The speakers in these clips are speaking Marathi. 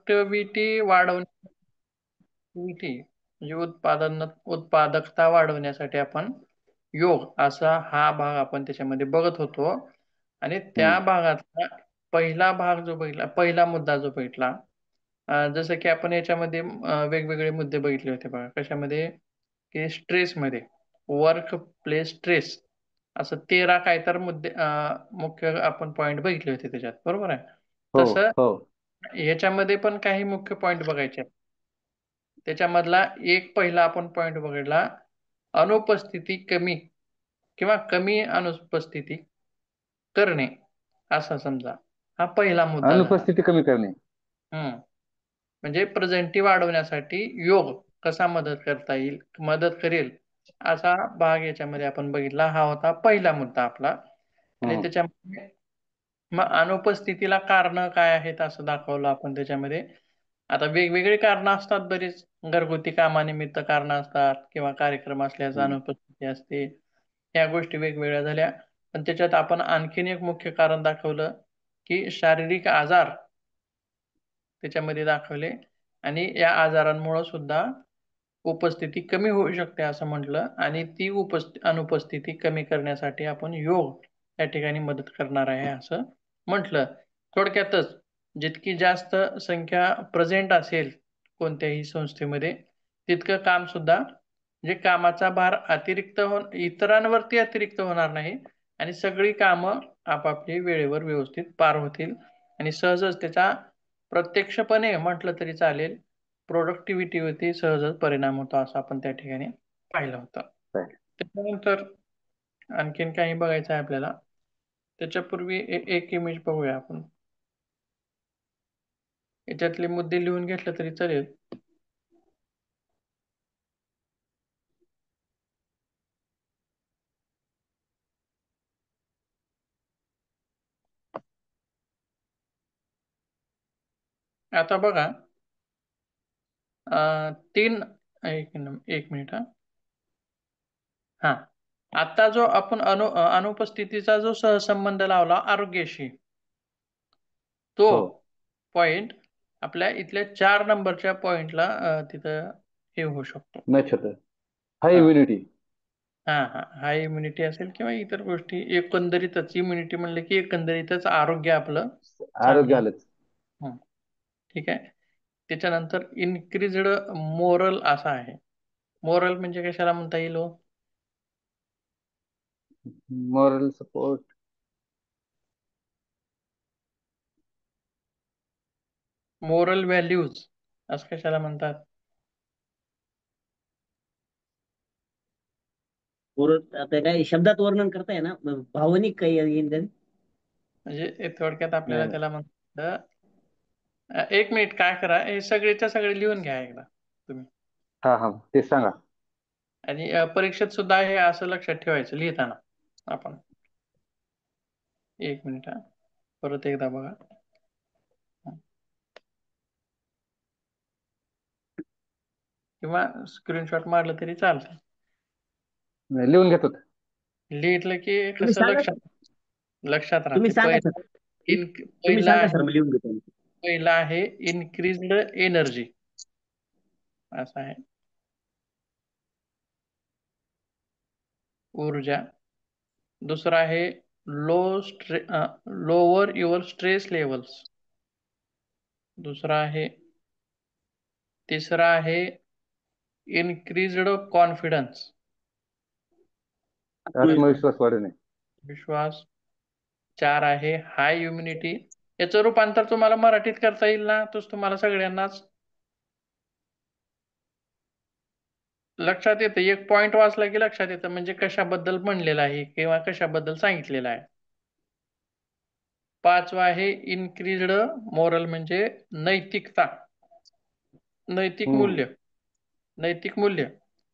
प्रोडक्टिव्हिटी म्हणजे उत्पादकता वाढवण्यासाठी आपण योग असा हा भाग आपण त्याच्यामध्ये बघत होतो. आणि त्या हम्म. भागातला पहिला भाग जो बघितला, पहिला मुद्दा जो बघितला, जसं की आपण याच्यामध्ये वेगवेगळे मुद्दे बघितले होते बघा. कशामध्ये? की स्ट्रेसमध्ये, वर्क प्लेस स्ट्रेस, असं 13 काय तर मुद्दे, मुख्य आपण पॉईंट बघितले होते त्याच्यात, बरोबर आहे? हो. तसं हो. याच्यामध्ये पण काही मुख्य पॉईंट बघायचे आहेत. त्याच्यामधला एक पहिला आपण पॉईंट बघितला, अनुपस्थिती कमी किंवा कमी अनुपस्थिती करणे, असा समजा हा पहिला मुद्दा झाला. अनुपस्थिती कमी करणे. हम्म. म्हणजे प्रेझेंटी वाढवण्यासाठी योग कसा मदत करता येईल, मदत करेल, असा भाग याच्यामध्ये आपण बघितला. हा होता पहिला मुद्दा आपला. आणि हम्म. त्याच्यामध्ये मग अनुपस्थितीला कारण काय आहेत असं दाखवलं आपण त्याच्यामध्ये. आता वेगवेगळी कारणं असतात बरीच, घरगुती कामानिमित्त कारणं असतात किंवा कार्यक्रम असल्यास हम्म. अनुपस्थिती असते. ह्या गोष्टी वेगवेगळ्या झाल्या. पण त्याच्यात आपण आणखीन एक मुख्य कारण दाखवलं, की शारीरिक आजार त्याच्यामध्ये दाखवले. आणि या आजारांमुळे सुद्धा उपस्थिती कमी होऊ शकते असं म्हटलं. आणि ती अनुपस्थिती कमी करण्यासाठी आपण योग या ठिकाणी मदत करणार आहे असं म्हटलं. थोडक्यातच, जितकी जास्त संख्या प्रेझेंट असेल कोणत्याही संस्थेमध्ये, तितकं काम सुद्धा, म्हणजे कामाचा भार इतरांवरती अतिरिक्त होणार नाही. आणि सगळी कामं आपापली वेळेवर व्यवस्थित पार होतील. आणि सहजच त्याचा प्रत्यक्षपणे म्हटलं तरी चालेल, प्रोडक्टिव्हिटीवरती सहजच परिणाम होतो असं आपण त्या ठिकाणी पाहिलं होतं. चालेल. त्याच्यानंतर आणखीन काही बघायचं आहे आपल्याला. त्याच्यापूर्वी एक इमेज बघूया आपण. याच्यातले मुद्दे लिहून घेतलं तरी चालेल. आता बघा, तीन, एक मिनिट हा. आता जो आपण अनुपस्थितीचा जो सहसंबंध लावला आरोग्याशी, तो हो. पॉइंट आपल्या इथल्या 4 नंबरच्या पॉइंटला तिथं हे होऊ शकतो. मॅच होतं. हाय हा इम्युनिटी. हा हा हा इम्युनिटी असेल किंवा इतर गोष्टी, एकंदरीतच इम्युनिटी म्हणलं की एकंदरीतच आरोग्य आपलं आरोग्य चांगलं. आलंच. हं, ठीक आहे. त्याच्यानंतर इन्क्रीज्ड मोरल असा आहे. मोरल म्हणजे कशाला म्हणता येईल हो? Moral support. मोरल व्हॅल्यूज असं कशाला म्हणतात? आता काय शब्दात वर्णन करताय ना, भावनिक काही येईल त्यात? म्हणजे थोडक्यात आपल्याला नाही नाही. त्याला म्हणतात, एक मिनिट काय करा, हे सगळेच्या सगळे लिहून घ्या एकदा तुम्ही. हा हा, ते सांगा. आणि परीक्षेत सुद्धा हे असं लक्षात ठेवायचं लिहिताना आपण. एक मिनिट परत एकदा बघा. किंवा स्क्रीनशॉट मारलं तरी चालतं. नाही, लिहून घेतो. लिहितलं की तुम्ही कसं सांगा लक्षात सर. लक्षात तुम्ही राहते. सांगा सर. तुम्ही पहिला सांगा आहे, सर, मी लिहून घेतो. पहिला आहे इन्क्रीज्ड एनर्जी, असं आहे, ऊर्जा. दुसरा आहे low lower your stress levels. दुसरा आहे, तिसरा आहे इन्क्रीज्ड कॉन्फिडन्स, आत्मविश्वास वाढवणे. विश्वास. 4 आहे हाय इम्युनिटी. याचं रूपांतर तुम्हाला मराठीत करता येईल ना? तोच तुम्हाला सगळ्यांनाच लक्षात येतं. एक पॉइंट वाचला की लक्षात येतं, म्हणजे कशाबद्दल म्हणलेलं आहे किंवा कशाबद्दल सांगितलेलं आहे. 5वा आहे इन्क्रीज्ड मोरल, म्हणजे नैतिकता, नैतिक हम्म. मूल्य. नैतिक मूल्य,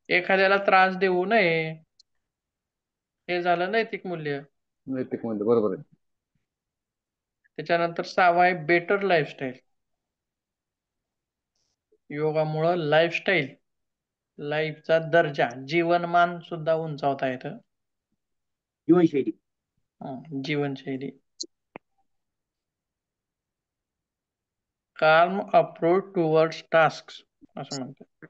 एखाद्याला त्रास देऊ नये, हे झालं नैतिक मूल्य. नैतिक म्हणजे बरोबर आहे. त्याच्यानंतर 6वा आहे बेटर लाईफस्टाईल. योगामुळं लाईफस्टाईल, लाईफचा दर्जा, जीवनमान सुद्धा उंचावता येतं. जीवनशैली. जीवनशैली. calm approach towards tasks असं म्हणतात.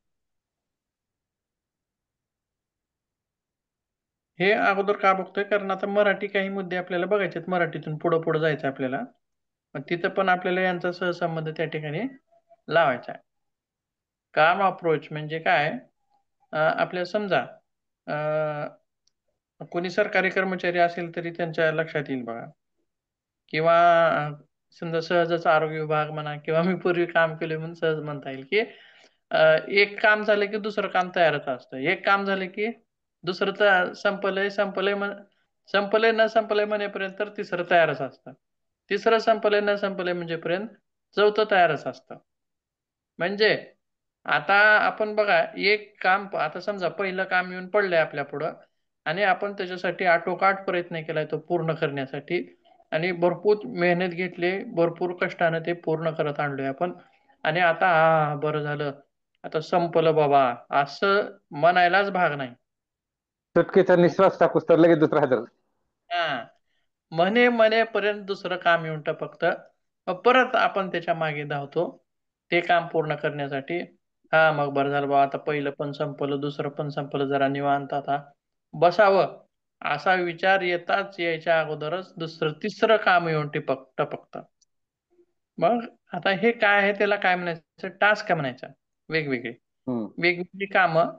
हे अगोदर का बघतोय कारण आता मराठी काही मुद्दे आपल्याला बघायचे आहेत, मराठीतून पुढं पुढं जायचं आपल्याला. मग तिथं पण आपल्याला यांचा सहसंबंध त्या ठिकाणी लावायचा आहे. काम अप्रोच म्हणजे काय, आपल्याला समजा कोणी सरकारी कर्मचारी असेल तरी त्यांच्या लक्षात येईल बघा, किंवा समजा सहजच आरोग्य विभाग म्हणा, किंवा मी पूर्वी काम केले म्हणून सहज म्हणता येईल की एक काम झालं की दुसरं काम तयारच असतं, एक काम झालं की दुसरं तर संपलंय संपलंय न संपलंय म्हणेपर्यंत तर तिसरं तयारच असतं, तिसरं संपलंय न संपलंय म्हणजेपर्यंत चौथं तयारच असतं. म्हणजे आता आपण बघा, एक काम आता समजा पहिलं काम येऊन पडलंय आपल्या पुढं आणि आपण त्याच्यासाठी आटोकाट प्रयत्न केलाय तो पूर्ण करण्यासाठी, आणि भरपूर मेहनत घेतली, भरपूर कष्टाने ते पूर्ण करत आणलोय आपण, आणि आता हा बरं झालं आता संपलं बाबा असं म्हणायलाच भाग नाही. सुटकेचा निश्वास टाकूस तर लगेच दुसरा हजर. हा, म्हणेपर्यंत दुसरं काम येऊन टपकतं, मग परत आपण त्याच्या मागे धावतो ते काम पूर्ण करण्यासाठी. हा मग बरं झालं बाबा आता पहिलं पण संपलं, दुसरं पण संपलं, जरा निवांत आता बसावं असा विचार येताच यायच्या अगोदरच दुसरं तिसरं काम येऊन टपकतं. मग आता हे काय आहे, त्याला काय म्हणायचं, टास्क म्हणायचं. वेगवेगळी वेगवेगळी कामं,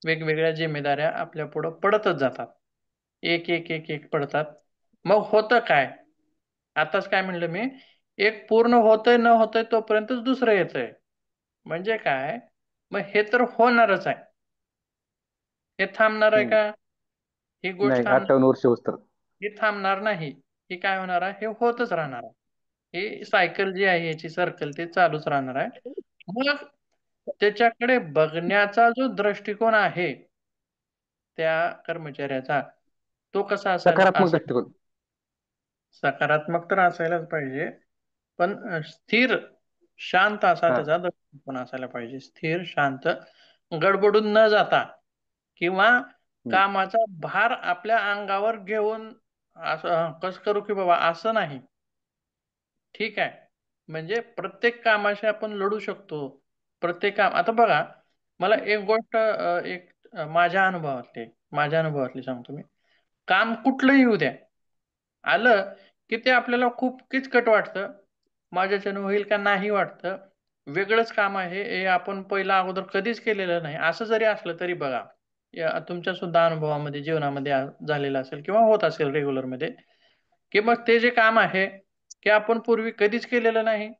वेगवेगळ्या जिम्मेदाऱ्या आपल्या पुढं पडतच जातात, एक एक एक एक पडतात. मग होतं काय, आताच काय म्हणलं मी, एक पूर्ण होतंय न होतंय तोपर्यंतच दुसरं येतंय. म्हणजे काय, मग हे तर होणारच आहे, हे थांबणार आहे का, ही गोष्ट नाही, थांबणार, 58 वर्ष होत तर. हे थांबणार नाही, हे काय होणार आहे, हे होतच राहणार आहे, ही सायकल जी आहे याची सर्कल ते चालूच राहणार आहे. मग त्याच्याकडे बघण्याचा जो दृष्टिकोन आहे त्या कर्मचाऱ्याचा, तो कसा सकारात्मक असायला, दृष्टिकोन. सकारात्मक तर असायलाच पाहिजे, पण स्थिर शांत असा हा. त्याचा दृष्टिकोन असायला पाहिजे, स्थिर शांत, गडबडून न जाता, किंवा हम्म. कामाचा भार आपल्या अंगावर घेऊन असं कसं करू की बाबा असं नाही. ठीक आहे, म्हणजे प्रत्येक कामाशी आपण लढू शकतो, प्रत्येक काम. आता बघा, मला एक गोष्ट माझ्या अनुभवातली सांगतो मी. काम कुठलंही येऊ द्या, आलं की ते आपल्याला खूप किचकट वाटतं, माझ्याच्यानं होईल का नाही वाटतं, वेगळंच काम आहे हे आपण पहिलं अगोदर कधीच केलेलं नाही असं जरी असलं तरी बघा, तुमच्या सुद्धा अनुभवामध्ये जीवनामध्ये झालेलं असेल किंवा होत असेल रेग्युलरमध्ये, की मग ते जे काम आहे की आपण पूर्वी कधीच केलेलं नाही,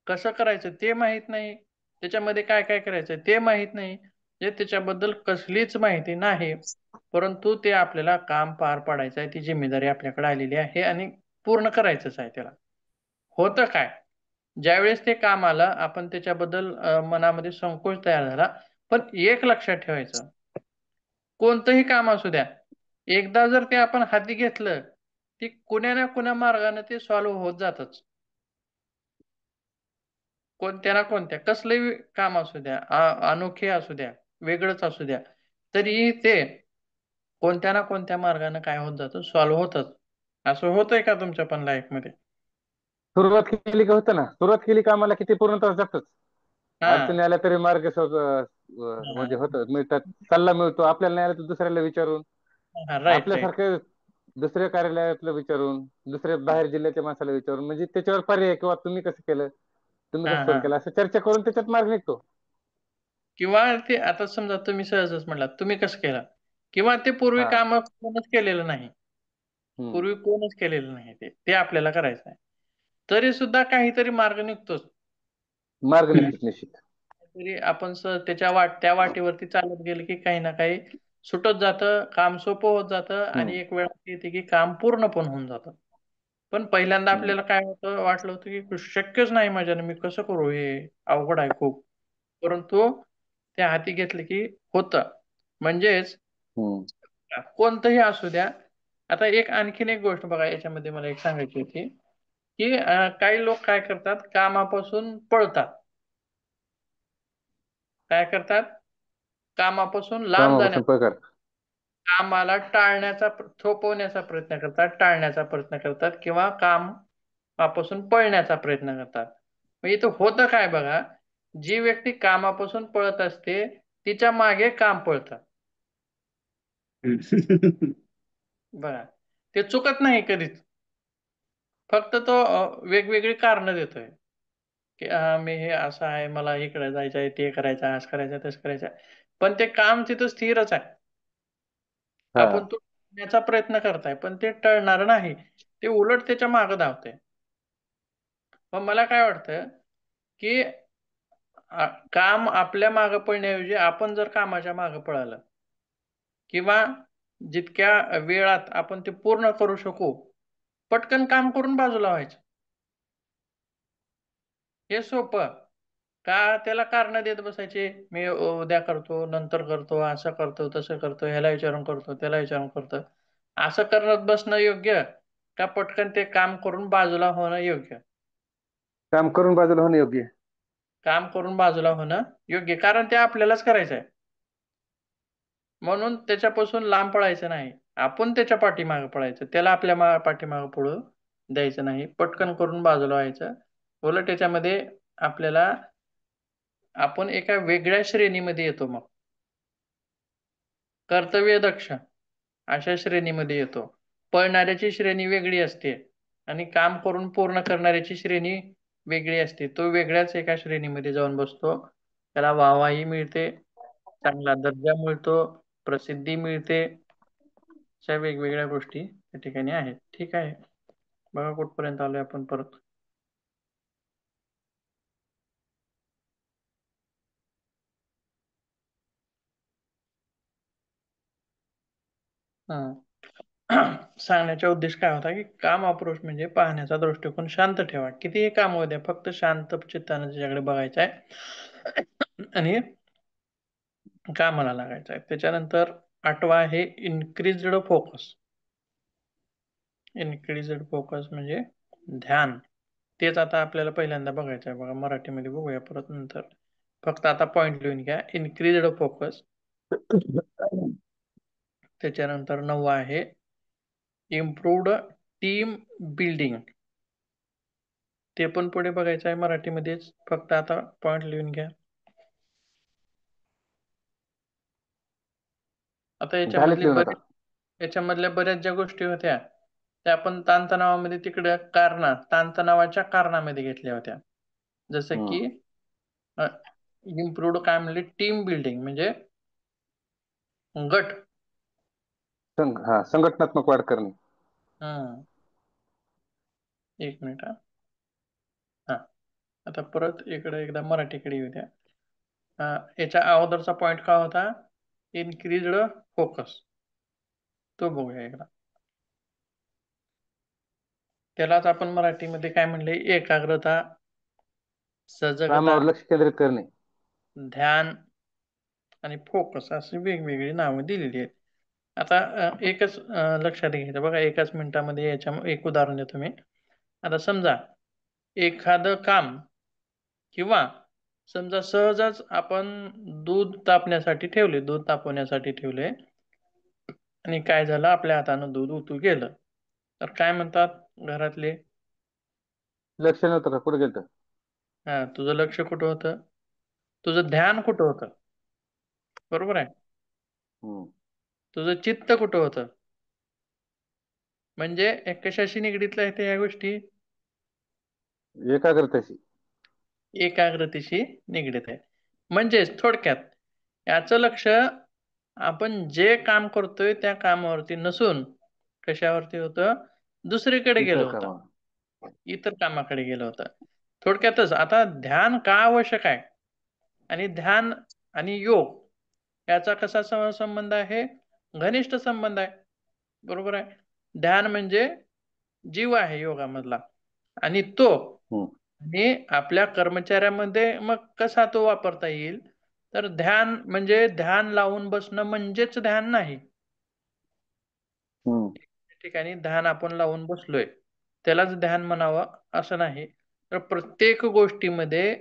कसं करायचं ते माहित नाही, त्याच्यामध्ये काय काय करायचं ते माहित नाही, म्हणजे त्याच्याबद्दल कसलीच माहिती नाही, परंतु ते आपल्याला काम पार पाडायचं आहे, ती जिम्मेदारी आपल्याकडे आलेली आहे आणि पूर्ण करायचंच आहे त्याला. होतं काय, ज्यावेळेस ते काम आलं आपण त्याच्याबद्दल मनामध्ये संकोच तयार झाला, पण एक लक्षात ठेवायचं, कोणतंही काम असू द्या, एकदा जर ते आपण हाती घेतलं, ती कुण्या ना कुण्या मार्गाने ते सॉल्व्ह होत जातच. कोणत्या ना कोणत्या कसलंही काम असू द्या, अनोखे असू द्या, वेगळंच असू द्या, तरी ते कोणत्या ना कोणत्या मार्गाने काय होत जातं, सॉल्व्ह होतच. असं होतंय का तुमच्या पण लाईफमध्ये? सुरुवात केली का होतं ना, सुरुवात केली का आम्हाला किती पूर्ण तास जातच. हा अडचणी आल्या तरी मार्ग हा म्हणजे होतं, मिळतात. सल्ला मिळतो, आपल्याला नाही आला तर दुसऱ्याला विचारून, हा, राईट राईट. आपल्यासारखे दुसऱ्या कार्यालयातलं विचारून, दुसऱ्या बाहेर जिल्ह्याच्या माणसाला विचारून, म्हणजे त्याच्यावर पर्याय किंवा तुम्ही कसं केलं, तुम्ही हा कसं हा, सोल्व केलं, असं चर्चा करून त्याच्यात मार्ग निघतो. किंवा ते आता समजा तुम्ही सहजच म्हणला तुम्ही कसं केलं, किंवा ते पूर्वी हा. काम कोणच केलेलं नाही, हम्म. पूर्वी कोणच केलेलं नाही, ते आपल्याला करायचं आहे, तरी सुद्धा काहीतरी मार्ग निघतोच. मार्ग निघतो निश्चित. तरी आपण त्या वाटेवरती चालत गेले की काही ना काही सुटत जातं, काम सोपं होत जातं, हम्म. आणि एक वेळ अशी येते की काम पूर्ण पण होऊन जातं. पण पहिल्यांदा हम्म. आपल्याला काय होतं, वाटलं होतं की शक्यच नाही माझ्याने, मी कसं करू, हे अवघड आहे खूप. परंतु ते हाती घेतले की होतं. म्हणजेच हम्म. कोणतंही असू द्या. आता आणखीन एक गोष्ट बघा, याच्यामध्ये मला एक सांगायची होती, की काही लोक काय करतात, कामापासून पळतात. काय करतात, कामापासून लांब कामापासून जाण्याचा, पगार. कामाला थोपवण्याचा प्रयत्न करतात, टाळण्याचा प्रयत्न करतात, किंवा कामापासून पळण्याचा प्रयत्न करतात. मग इथं होतं काय बघा, जी व्यक्ती कामापासून पळत असते तिच्या मागे काम पळतं. बघा, ते चुकत नाही कधीच, फक्त तो वेगवेगळी कारणं देतोय की मी हे असं आहे, मला इकडे जायचं आहे, ते करायचं आहे, असं करायचं तसं करायचं आहे. पण ते काम तिथं स्थिरच आहे. हा. आपण तो टाळण्याचा प्रयत्न करताय पण ते टळणार नाही, ते उलट त्याच्या मागे धावतंय. पण मला काय वाटतं की काम आपल्या मागे पळण्याऐवजी आपण जर कामाच्या मागे पळालं किंवा जितक्या वेळात आपण ते पूर्ण करू शकू, पटकन काम करून बाजूला व्हायचं. हे सोपं. का त्याला कारण देत बसायचे, मी उद्या करतो, नंतर करतो, असं करतो, तसं करतो, ह्याला विचारून करतो, त्याला विचारून करतो. असं करत बसणं योग्य का पटकन ते काम करून बाजूला होणं योग्य? काम करून बाजूला होणं योग्य आहे. काम करून बाजूला होणं योग्य, कारण ते आपल्यालाच करायचं आहे. म्हणून त्याच्यापासून लांब पळायचं नाही, आपण त्याच्या पाठीमागे पळायचं, त्याला आपल्या पाठीमागे पळू द्यायचं नाही, पटकन करून बाजूला व्हायचं. उलट त्याच्यामध्ये आपल्याला आपण एका वेगळ्या श्रेणीमध्ये येतो. मग कर्तव्य दक्ष अशा श्रेणीमध्ये येतो. पळणाऱ्याची श्रेणी वेगळी असते आणि काम करून पूर्ण करणाऱ्याची श्रेणी वेगळी असते. तो वेगळ्याच एका श्रेणीमध्ये जाऊन बसतो. त्याला वाहवाही मिळते, चांगला दर्जा मिळतो, प्रसिद्धी मिळते. अशा वेगवेगळ्या गोष्टी त्या ठिकाणी आहेत. ठीक आहे, बघा कुठपर्यंत आलोय आपण परत. हा. सांगण्याचा उद्देश काय होता की काम अप्रोच म्हणजे पाहण्याचा दृष्टिकोन शांत ठेवा. कितीही काम होऊ द्या, फक्त शांत चित्ताने त्याच्याकडे बघायचं आहे आणि कामाला लागायचं आहे. त्याच्यानंतर 8वा आहे इन्क्रीज्ड फोकस. इन्क्रीज्ड फोकस म्हणजे ध्यान. तेच आता आपल्याला पहिल्यांदा बघायचं आहे. बघा, मराठीमध्ये बघूया परत नंतर. फक्त आता पॉइंट लिहून घ्या, इन्क्रीज्ड फोकस. त्याच्यानंतर 9वा आहे इम्प्रूव्ड टीम बिल्डिंग. ते पण पुढे बघायचं आहे मराठीमध्येच, फक्त आता पॉइंट लिहून घ्या. आता झालेच लिहून आता. याच्यामधल्या बऱ्याच ज्या गोष्टी होत्या त्या आपण ताणतणावामध्ये तिकडे ताणतणावाच्या कारणामध्ये घेतल्या होत्या. जसं की इम्प्रूव्ड काय म्हणले, टीम बिल्डिंग म्हणजे गट. संघटनात्मक वाढ करणे. हम्म, एक मिनिट हा. आता परत इकडे एकदा मराठीकडे येऊ द्या. याच्या अगोदरचा पॉइंट काय होता, इन्क्रीज्ड फोकस, तो बघूया एकदा. त्यालाच आपण मराठीमध्ये काय म्हणले, एकाग्रता, सजगता, कामावर लक्ष केंद्रित करणे. ध्यान आणि फोकस अशी वेगवेगळी नावं दिलेली आहेत. आता एकच लक्षात घ्यायचं बघा, एकाच मिनिटामध्ये याच्या एक उदाहरण देतो मी. आता समजा एखादं काम किंवा समजा सहजच आपण दूध तापवण्यासाठी ठेवले आणि काय झालं, आपल्या हातानं दूध उतू गेलं, तर काय म्हणतात घरातले, लक्ष नव्हतं का, कुठे गेलं? तुझं लक्ष कुठं होतं, तुझं ध्यान कुठं होतं, बरोबर आहे, तुझं चित्त कुठं होतं. म्हणजे कशाशी निगडीत आहेत या गोष्टी, एकाग्रतेशी. एकाग्रतेशी निगडीत आहे. म्हणजेच थोडक्यात याचं लक्ष आपण जे काम करतोय त्या कामावरती नसून कशावरती होतं, दुसरीकडे इतर गेलं होतं, कामा. इतर कामाकडे गेलं होतं. थोडक्यातच आता ध्यान का आवश्यक आहे आणि ध्यान आणि योग याचा कसा संबंध आहे, घनिष्ठ संबंध आहे, बरोबर आहे. ध्यान म्हणजे जीव आहे योगामधला आणि तो आणि आपल्या कर्मचाऱ्यामध्ये मग कसा तो वापरता येईल, तर ध्यान म्हणजे ध्यान लावून बसणं म्हणजेच ध्यान नाही. ठिकाणी ध्यान आपण लावून बसलोय त्यालाच ध्यान म्हणावं असं नाही. तर प्रत्येक गोष्टीमध्ये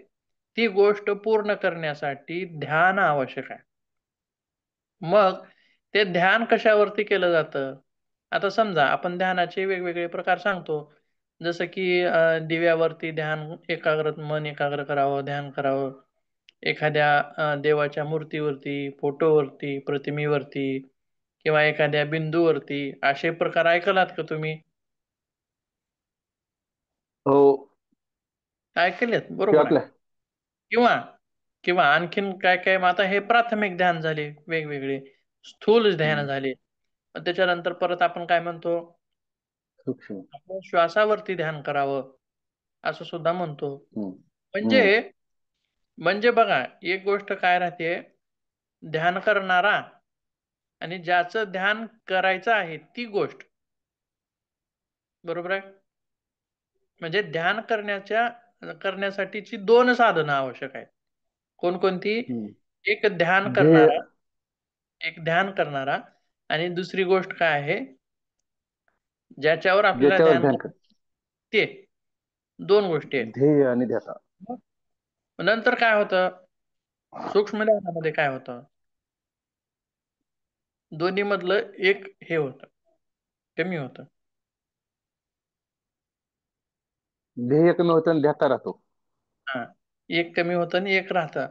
ती गोष्ट पूर्ण करण्यासाठी ध्यान आवश्यक आहे. मग ते ध्यान कशावरती केलं जातं, आता समजा आपण ध्यानाचे वेगवेगळे प्रकार सांगतो. जसं की दिव्यावरती ध्यान मन एकाग्र करावं, ध्यान करावं. एखाद्या देवाच्या मूर्तीवरती, फोटोवरती, प्रतिमेवरती किंवा एखाद्या बिंदूवरती असे प्रकार ऐकलात का तुम्ही? हो. ऐकलेत, किंवा बरोबर आहे. आपल्या किंवा किंवा आणखीन काय काय मग आता हे प्राथमिक ध्यान झाले वेगवेगळे, स्थूल ध्यान झाले. मग त्याच्यानंतर परत आपण काय म्हणतो, सूक्ष्म. आपण श्वासावरती ध्यान करावं असं सुद्धा म्हणतो. हम्म. म्हणजे हम्म. म्हणजे बघा, एक गोष्ट काय राहते, ध्यान करणारा आणि ज्याचं ध्यान करायचं आहे ती गोष्ट, बरोबर आहे. म्हणजे ध्यान करण्यासाठीची दोन साधनं आवश्यक आहेत. कोणकोणती? हम्म. एक ध्यान ध्येय. करणारा, एक ध्यान करणारा, आणि दुसरी गोष्ट काय आहे, ज्याच्यावर आपल्याला ज्याच्यावर ध्यान ध्यान कर. करायचं ते. दोन गोष्टी आहेत. ध्येय आणि ध्याता. नंतर काय होतं, सूक्ष्म ध्यानामध्ये काय होतं, दोन्ही मधलं एक हे होतं, कमी होतं. ध्येय कमी होतं आणि ध्याता राहतो. हा, एक कमी होतं आणि एक राहतं.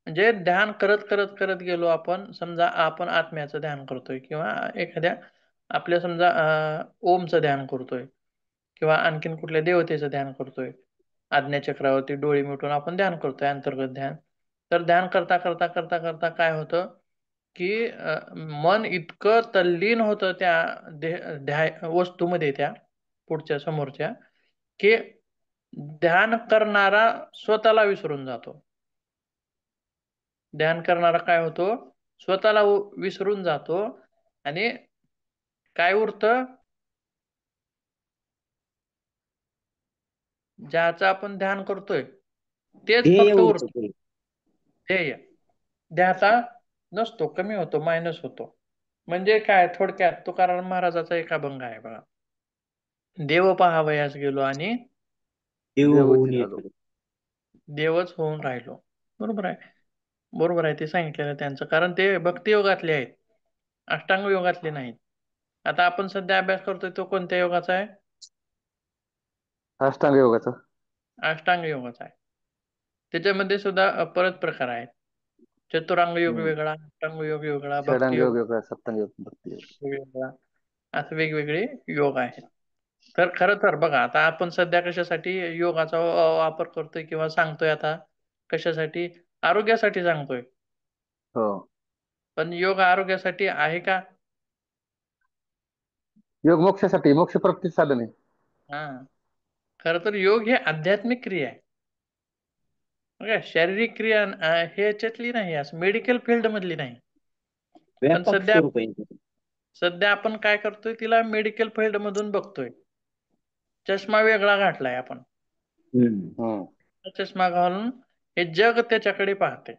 म्हणजे ध्यान करत करत करत गेलो आपण, समजा आपण आत्म्याचं ध्यान करतोय किंवा एखाद्या आपल्या समजा ओमचं ध्यान करतोय किंवा आणखीन कुठल्या देवतेचं ध्यान करतोय, आज्ञाचक्रावरती डोळे मिटून आपण ध्यान करतोय, अंतर्गत ध्यान. तर ध्यान करता करता करता करता काय होतं की मन इतकं तल्लीन होतं त्या वस्तूमध्ये, त्या पुढच्या समोरच्या, की ध्यान करणारा स्वतःला विसरून जातो. ध्यान करणारा काय होतो, स्वतःला विसरून जातो. आणि काय उरतं, ज्याचं आपण ध्यान करतोय तेच ध्येय फक्त उरतं उरतं. ते. ध्येय ध्याता नसतो, कमी होतो, मायनस होतो. म्हणजे काय, थोडक्यात तुकाराम महाराजाचा एक अभंग आहे बघा, देव पहावयास गेलो आणि देव देवची होऊन झालो. येतो. देवच होऊन राहिलो. बरोबर आहे, बरोबर आहे, ते सांगितलेलं त्यांचं. कारण ते भक्ती योगातले आहेत, अष्टांग योगातले नाहीत. आता आपण सध्या अभ्यास करतोय तो कोणत्या योगाचा आहे? अष्टांग योगाचा. अष्टांग योगाचा आहे. त्याच्यामध्ये सुद्धा परत प्रकार आहेत. चतुरांग योग हम्म. वेगळा, अष्टांग योग वेगळा, भक्ती षडांग योग योग वेगळा, सप्तांग योग, भक्ती योग. वेगळा, असं वेगवेगळे योग आहेत. तर खरं तर बघा, आता आपण सध्या कशासाठी योगाचा वापर करतोय किंवा सांगतोय, आता कशासाठी, आरोग्यासाठी सांगतोय. हो. पण योग आरोग्यासाठी आहे का? योग मोक्षासाठी, मोक्ष प्राप्तीचे साधन आहे. हा, खरं तर योग हे आध्यात्मिक क्रिया आहे. बघा, शारीरिक क्रिया हे याच्यातली नाही, असं मेडिकल फील्ड मधली नाही. पण व्यापक सध्या स्वरूप आहे ते. सध्या आपण काय करतोय, तिला मेडिकल फील्ड मधून बघतोय. चष्मा वेगळा घातलाय आपण, हम्म. हम्म. चष्मा घालून हे जग त्याच्याकडे पाहते.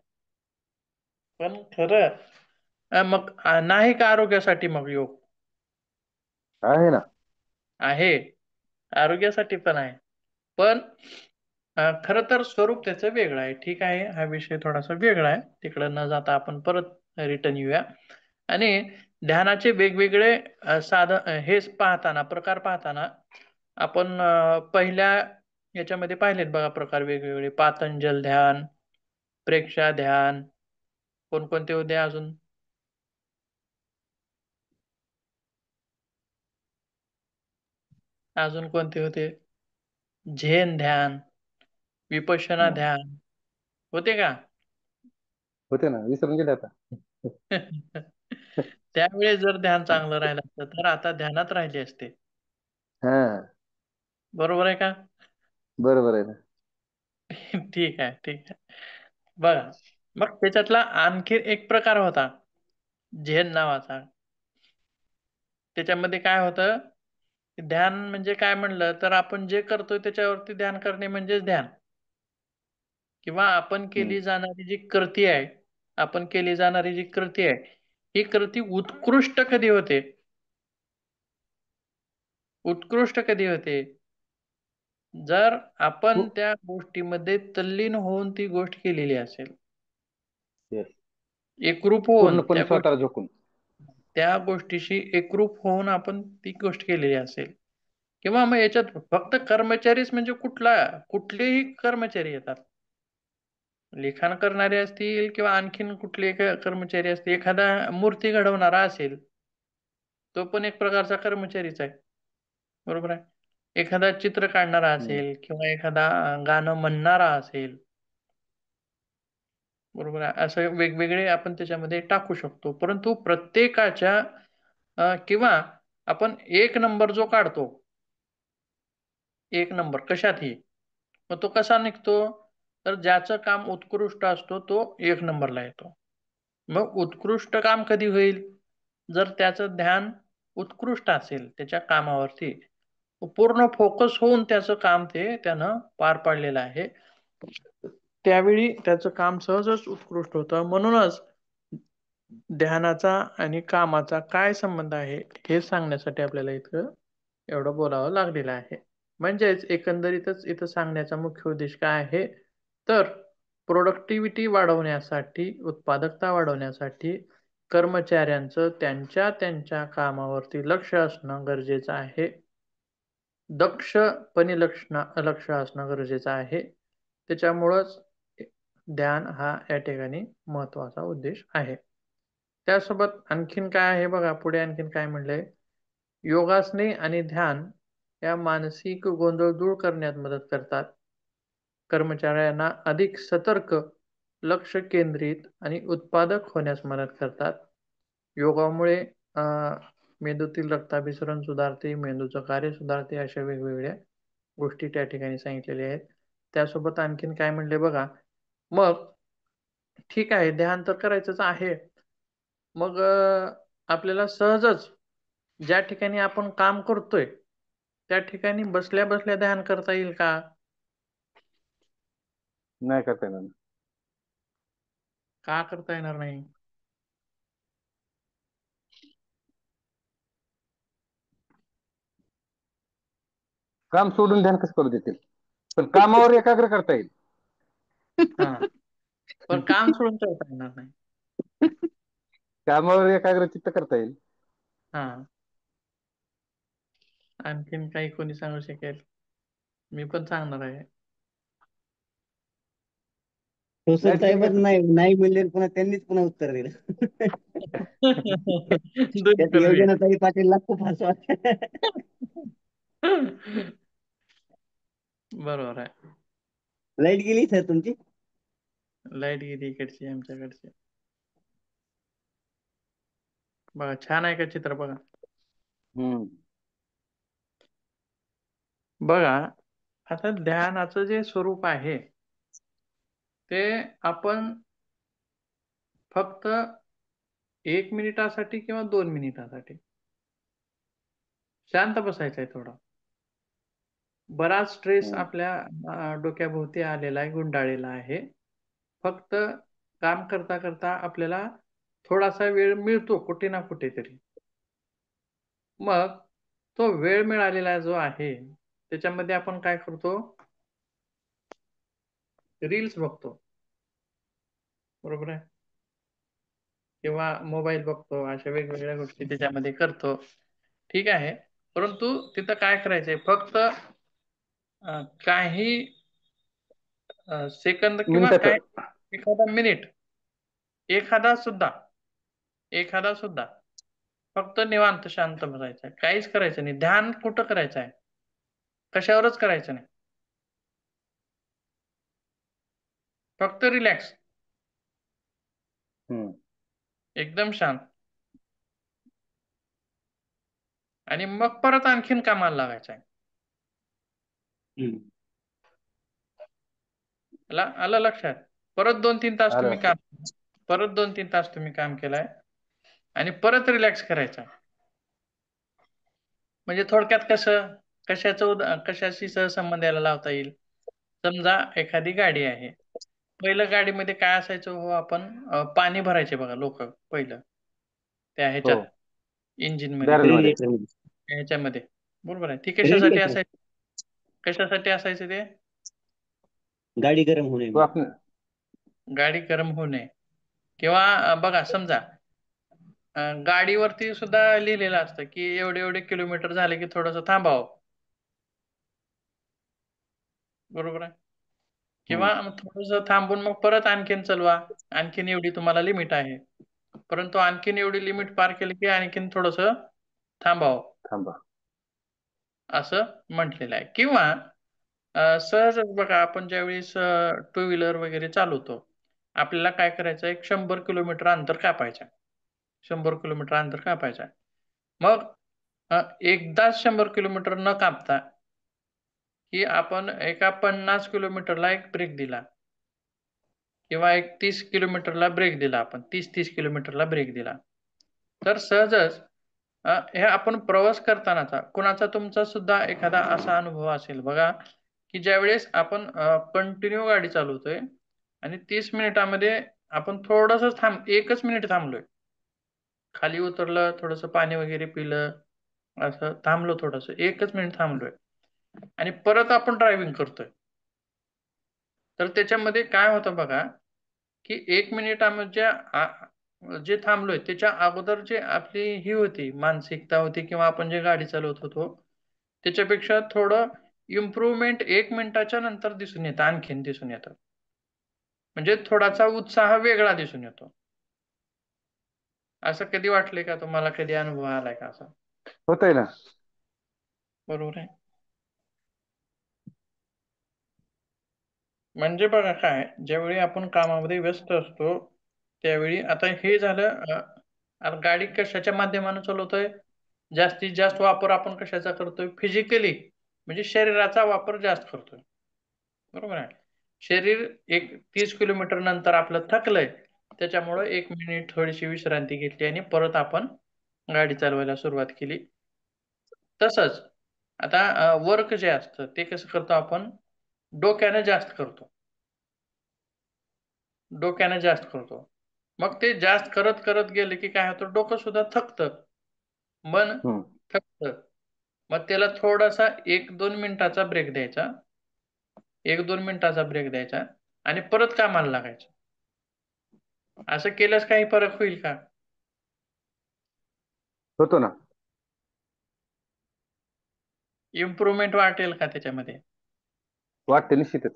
पण खरं मग नाही का आरोग्यासाठी मग योग? आहे ना. आहे, आरोग्यासाठी पण आहे. पण खरं तर स्वरूप त्याचं वेगळं आहे. ठीक आहे, हा विषय थोडासा वेगळा आहे, तिकडे न जाता आपण परत रिटर्न येऊया. आणि ध्यानाचे वेगवेगळे हेच पाहताना, प्रकार पाहताना आपण पहिल्या याच्यामध्ये पाहिलेत बघा प्रकार वेगवेगळे, पातंजल ध्यान, प्रेक्षा ध्यान, कोणकोणते होते अजून? अजून कोणते होते? झेन ध्यान, विपश्यना हम्म. ध्यान, होते का? होते ना, विसरून गेले आता. त्यावेळेस जर ध्यान चांगलं राहिलं असतं तर आता ध्यानात राहिले असते. हा. बरोबर आहे का? बरोबर आहे ना. ठीक आहे, ठीक आहे. बघा, मग त्याच्यातला आणखी एक प्रकार होता, झेन नावाचा. त्याच्यामध्ये काय होतं, ध्यान म्हणजे काय म्हणलं तर आपण जे करतोय त्याच्यावरती ध्यान करणे म्हणजेच ध्यान. किंवा आपण हम्म. केली जाणारी जी कृती आहे, आपण केली जाणारी जी कृती आहे, ही कृती उत्कृष्ट कधी होते? उत्कृष्ट कधी होते? जर आपण पू- त्या गोष्टीमध्ये तल्लीन होऊन ती गोष्ट केलेली असेल, Yes. एकरूप होऊन पूर्णपणे स्वतःला झोकून. त्या गोष्टीशी एकरूप होऊन आपण ती गोष्ट केलेली असेल, किंवा मग याच्यात फक्त कर्मचारीच म्हणजे कुठलेही कर्मचारी येतात. लिखाण करणारे असतील किंवा आणखीन कुठले कर्मचारी असतील, एखादा मूर्ती घडवणारा असेल, तो पण एक प्रकारचा कर्मचारीच आहे. बरोबर आहे. एखादा चित्र काढणारा असेल किंवा एखादा गाणं म्हणणारा असेल, बरोबर आहे. असं वेगवेगळे आपण त्याच्यामध्ये टाकू शकतो. परंतु प्रत्येकाच्या किंवा आपण एक नंबर जो काढतो, एक नंबर कशातही, मग तो कसा निघतो? तर ज्याचं काम उत्कृष्ट असतो तो एक नंबरला येतो. मग उत्कृष्ट काम कधी होईल? जर त्याचं ध्यान उत्कृष्ट असेल त्याच्या कामावरती, पूर्ण फोकस होऊन त्याचं काम त्यानं पार पाडलेलं आहे, त्यावेळी त्याचं काम सहजच उत्कृष्ट होतं. म्हणूनच ध्यानाचा आणि कामाचा काय संबंध आहे हे सांगण्यासाठी आपल्याला इतकं एवढं बोलावं लागलेलं आहे. म्हणजेच एकंदरीतच इथं सांगण्याचा मुख्य उद्देश काय आहे, तर प्रोडक्टिव्हिटी वाढवण्यासाठी, उत्पादकता वाढवण्यासाठी कर्मचाऱ्यांचं त्यांच्या त्यांच्या कामावरती लक्ष असणं गरजेचं आहे. दक्षपणे लक्ष असणं गरजेचं आहे. त्याच्यामुळंच ध्यान हा या ठिकाणी महत्वाचा उद्देश आहे. त्यासोबत आणखीन काय आहे बघा, पुढे आणखीन काय म्हणलंय, योगासने आणि ध्यान या मानसिक गोंधळ दूर करण्यात मदत करतात. कर्मचाऱ्यांना अधिक सतर्क, लक्ष केंद्रित आणि उत्पादक होण्यास मदत करतात. योगामुळे मेंदूतील रक्ताभिसरण सुधारते, मेंदूचं कार्य सुधारते, अशा वेगवेगळ्या गोष्टी त्या ठिकाणी सांगितलेल्या आहेत. त्यासोबत आणखीन काय म्हणले बघा, मग ठीक आहे ध्यान तर करायचंच आहे, मग आपल्याला सहजच ज्या ठिकाणी आपण काम करतोय त्या ठिकाणी बसल्या बसल्या ध्यान करता येईल का? नाही करता येणार. का करता येणार नाही? काम सोडून ध्यान कसं करू देतील? पण कामावर एकाग्र करता येईल. हा, पण काम सोडून करता येणार नाही. कामावर एकाग्र चित्त करता येईल. हा, आणखीन काही कोणी सांगू शकेल? मी पण सांगणार आहे. सोसल लाईट गेली का साहेबच तुमची? नाही नाही म्हणले पुन्हा त्यांनीच पुन्हा उत्तर दिलं. त्यात दोन्ही योजनाताई पाटीलला खूप हसू वाटतं. बरोबर आहे. लाईट गेली सर तुमची? लाईट गेली इकडची, आमच्याकडची. बघा छान आहे का चित्र? बघा बघा, आता ध्यानाचं जे स्वरूप आहे ते आपण फक्त 1 मिनिटासाठी किंवा 2 मिनिटासाठी शांत बसायचं आहे. थोडं बराच स्ट्रेस आपल्या डोक्याभोवती आलेला आहे, गुंडाळलेला आहे. फक्त काम करता करता आपल्याला थोडासा वेळ मिळतो कुठे ना कुठेतरी. मग तो वेळ मिळालेला जो आहे त्याच्यामध्ये आपण काय करतो? रील्स बघतो, बरोबर आहे, किंवा मोबाईल बघतो, अशा वेगवेगळ्या गोष्टी त्याच्यामध्ये करतो. ठीक आहे, परंतु तिथं काय करायचंय, फक्त काही सेकंद किंवा मिनिटाचं. काही एखादा मिनिट, एखादा सुद्धा फक्त निवांत शांत बसायचं आहे, काहीच करायचं नाही. ध्यान कुठं करायचं आहे? कशावरच करायचं नाही, फक्त रिलॅक्स, एकदम शांत, आणि मग परत आणखीन कामाला लागायचं आहे. आलं लक्षात? परत 2-3 तास आलं तुम्ही लक्षात. काम केलंय आणि परत रिलॅक्स करायचा. म्हणजे थोडक्यात कशाशी सहसंबंध याला लावता येईल? समजा एखादी गाडी आहे. पहिलं गाडीमध्ये काय असायचं हो, आपण पाणी भरायचे बघा लोक पहिलं त्या हो, ह्याच्यात, इंजिन मध्ये, बॅरल मध्ये. ह्याच्यामध्ये, बरोबर आहे. ती रेडिएटर कशासाठी असायचं ते? गाडी गरम होणे तो आपण गाडी गरम होऊ नये. किंवा बघा समजा गाडीवरती सुद्धा लिहिलेलं असतं की एवढे एवढे किलोमीटर झाले की थोडंसं थांबावं. बरोबर आहे. किंवा थोडस थांबून मग परत आणखीन चलवा, आणखीन एवढी तुम्हाला लिमिट आहे. परंतु आणखीन एवढी लिमिट पार केली की आणखीन थोडस थांबावं थांबा. असं म्हटलेलं आहे. किंवा सहजच बघा, आपण ज्यावेळेस टू व्हीलर वगैरे चालवतो, आपल्याला काय करायचं, एक 100 किलोमीटर अंतर कापायचं. 100 किलोमीटर अंतर कापायचं. मग एकदाच 100 किलोमीटर न कापता की आपण एका 50 किलोमीटरला एक ब्रेक दिला, किंवा एक 30 किलोमीटरला ब्रेक दिला, आपण 30-30 किलोमीटरला ब्रेक दिला, तर सहजच हे आपण प्रवास करतानाचा कुणाचा तुमचा सुद्धा एखादा असा अनुभव असेल बघा, की ज्यावेळेस आपण कंटिन्यू गाडी चालवतोय आणि 30 मिनिटामध्ये आपण थोडस 1 मिनिट थांबलोय, खाली उतरलं, थोडस पाणी वगैरे पिलं, असं थांबलो, थोडस 1 मिनिट थांबलोय आणि परत आपण ड्रायव्हिंग करतोय, तर त्याच्यामध्ये काय होतं बघा, की 1 मिनिटामध्ये जे थांबलोय त्याच्या अगोदर जे आपली ही होती, मानसिकता होती, किंवा आपण जे गाडी चालवत होतो त्याच्यापेक्षा थोडं इम्प्रूव्हमेंट 1 मिनिटाच्या नंतर दिसून येतं, आणखीन दिसून येतं. म्हणजे थोडासा उत्साह वेगळा दिसून येतो. असं कधी वाटलंय का तुम्हाला, कधी अनुभव आलाय का असा? होतंय ना. बरोबर आहे. म्हणजे बघा काय, ज्यावेळी आपण कामामध्ये व्यस्त असतो त्यावेळी, आता हे झालं गाडी कशाच्या माध्यमाने चालवतोय, जास्तीत जास्त वापर आपण कशाचा करतोय, फिजिकली, म्हणजे शरीराचा वापर जास्त करतोय. बरोबर आहे. शरीर एक 30 किलोमीटर नंतर आपलं थकलंय, त्याच्यामुळं 1 मिनिट थोडीशी विश्रांती घेतली आणि परत आपण गाडी चालवायला सुरुवात केली. तसंच आता वर्क जे असतं ते कसं करतो आपण, डोक्याने जास्त करतो. डोक्याने जास्त करतो. मग ते जास्त करत करत गेले की काय होतं, डोकं सुद्धा थकतं, मन हम्म. थकतं. मग त्याला थोडासा 1-2 मिनिटाचा ब्रेक द्यायचा, 1-2 मिनिटाचा ब्रेक द्यायचा आणि परत कामाला लागायचं. असं केल्यास काही फरक होईल का? होतो ना. इम्प्रूव्हमेंट वाटेल का त्याच्यामध्ये? वाटते निश्चितच.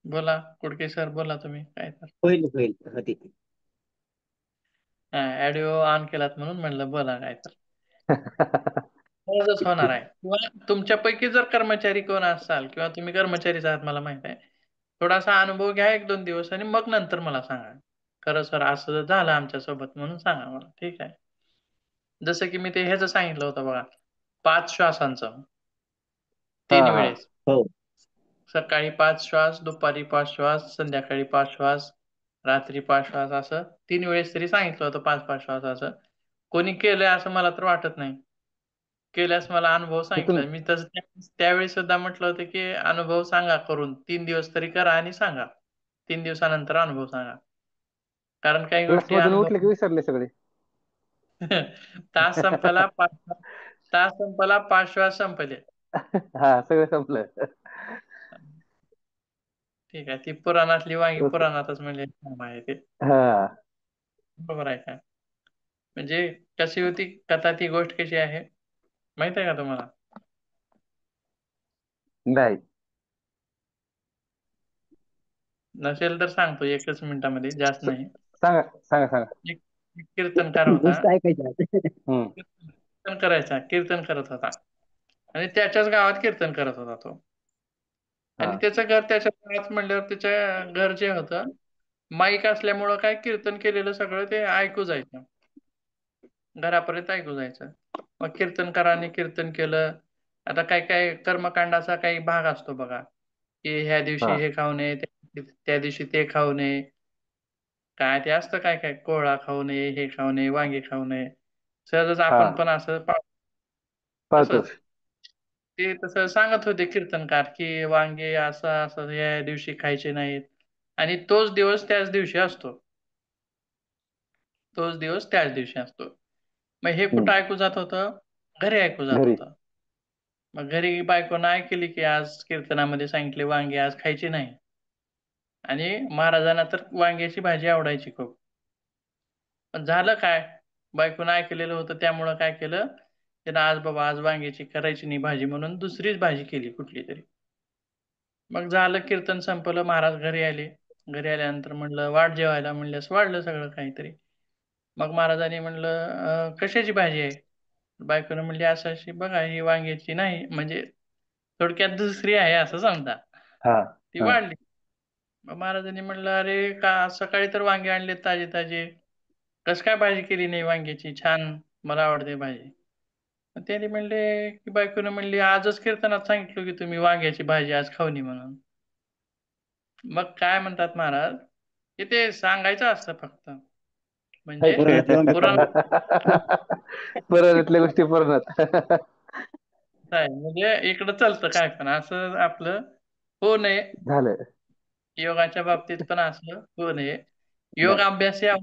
बोला कुडके सर, बोला तुम्ही काय तर. होईल होईल होती. ऑडिओ ऑन केलात म्हणून म्हणलं बोला काय तर. सहजच होणार आहे. किंवा तुमच्यापैकी जर कर्मचारी कोण असाल, किंवा तुम्ही कर्मचारीच आहात मला माहित आहे, थोडासा अनुभव घ्या 1-2 दिवस आणि मग नंतर मला सांगा, खरं सर असं झालं आमच्यासोबत म्हणून सांगा मला, ठीक आहे? जसं की मी ते ह्याचं सांगितलं होतं बघा, 5 श्वासांचं, 3 हा. वेळेस, हो. सकाळी 5 श्वास, दुपारी 5 श्वास, संध्याकाळी 5 श्वास, रात्री 5 श्वास, असं 3 वेळेस तरी सांगितलं होतं, 5-5 श्वास असं. कोणी केलंय असं मला तर वाटत नाही. केल्यास मला अनुभव तिथून सांगितलं. मी तसं त्यावेळी सुद्धा म्हटलं होतं, की अनुभव सांगा करून. 3 दिवस तरी करा आणि सांगा. 3 दिवसानंतर अनुभव सांगा. कारण काही क्लास गोष्टी मधून अनुभव उठले की विसरले सगळे. तास संपला, 5 श्वास संपले. हा, सगळं संपलं. ठीक आहे. ती पुराणातली वांगी पुराणातच म्हणजे आहे ते. हा. बरोबर आहे का? म्हणजे कशी होती कथा, ती गोष्ट कशी आहे माहित आहे का तुम्हाला? नाही. नसेल तर सांगतो 1 मिनिटामध्ये, जास्त नाही. सांगा सांगा सांगा. एक एक कीर्तनकार होता. गोष्ट ऐकायची. हम्म. कीर्तन करत होता आणि त्याच्याच गावात कीर्तन करत होता तो. हा आणि त्याचं घर त्याच्या गावात म्हणल्यावर त्याच्या घर जे होतं, माईक असल्यामुळं काय कीर्तन केलेलं सगळं ते ऐकू जायचं, घरापर्यंत ऐकू जायचं. मग कीर्तनकारांनी कीर्तन केलं. आता काय काय कर्मकांडाचा काही भाग असतो बघा, की ह्या दिवशी हा हे खाऊ नये, त्या दिवशी ते खाऊ नये, काय ते असतं, काय काय कोहळा खाऊ नये, हे खाऊ नये, वांगे खाऊ नये. सहजच हा. आपण पण असं पाळतो. तसंच ते तसं सांगत होते कीर्तनकार, की वांगे असं असं या दिवशी खायचे नाहीत. आणि तोच दिवस त्याच दिवशी असतो. तोच दिवस त्याच दिवशी असतो. मग हे कुठं ऐकू जात होतं? घरी ऐकू जात घरी. होतं. मग घरी बायकोनं ऐकली, की आज कीर्तनामध्ये सांगितले वांगे आज खायचे नाही. आणि महाराजांना तर वांग्याची भाजी आवडायची खूप. पण झालं काय? बायकोनं ऐकलेलं होतं, त्यामुळं काय केलं, त्यानं आज वांग्याची करायची नाही भाजी म्हणून दुसरीच भाजी केली कुठली तरी. मग झालं, कीर्तन संपलं, महाराज घरी आले. घरी आल्यानंतर म्हणलं वाढ जेवायला, म्हणल्यास वाढलं सगळं काहीतरी. मग महाराजांनी म्हणलं कशाची भाजी आहे? बायकोनं म्हणली असं अशी बघा, ही वांग्याची नाही, म्हणजे थोडक्यात दुसरी आहे असं समजा. हा ती हा वाढली. मग महाराजांनी म्हणलं, अरे का सकाळी तर वांगे आणले ताजे ताजे, कस काय भाजी केली नाही वांग्याची? छान, मला आवडते भाजी. मग त्याने म्हणले की बायकोनं म्हणली, आजच कीर्तनात सांगितलं की तुम्ही वांग्याची भाजी आज खावनी म्हणून. मग काय म्हणतात महाराज, की ते सांगायचं असतं फक्त, म्हणजे पुराणात येऊन पुराण पुराणातल्या गोष्टी पुराणात. आहे, म्हणजे इकडं चालतं काय पण असं आपलं होऊ नये. झालं. योगाच्या बाबतीत पण असं होऊ नये. योग बर. अभ्यासी आहोत,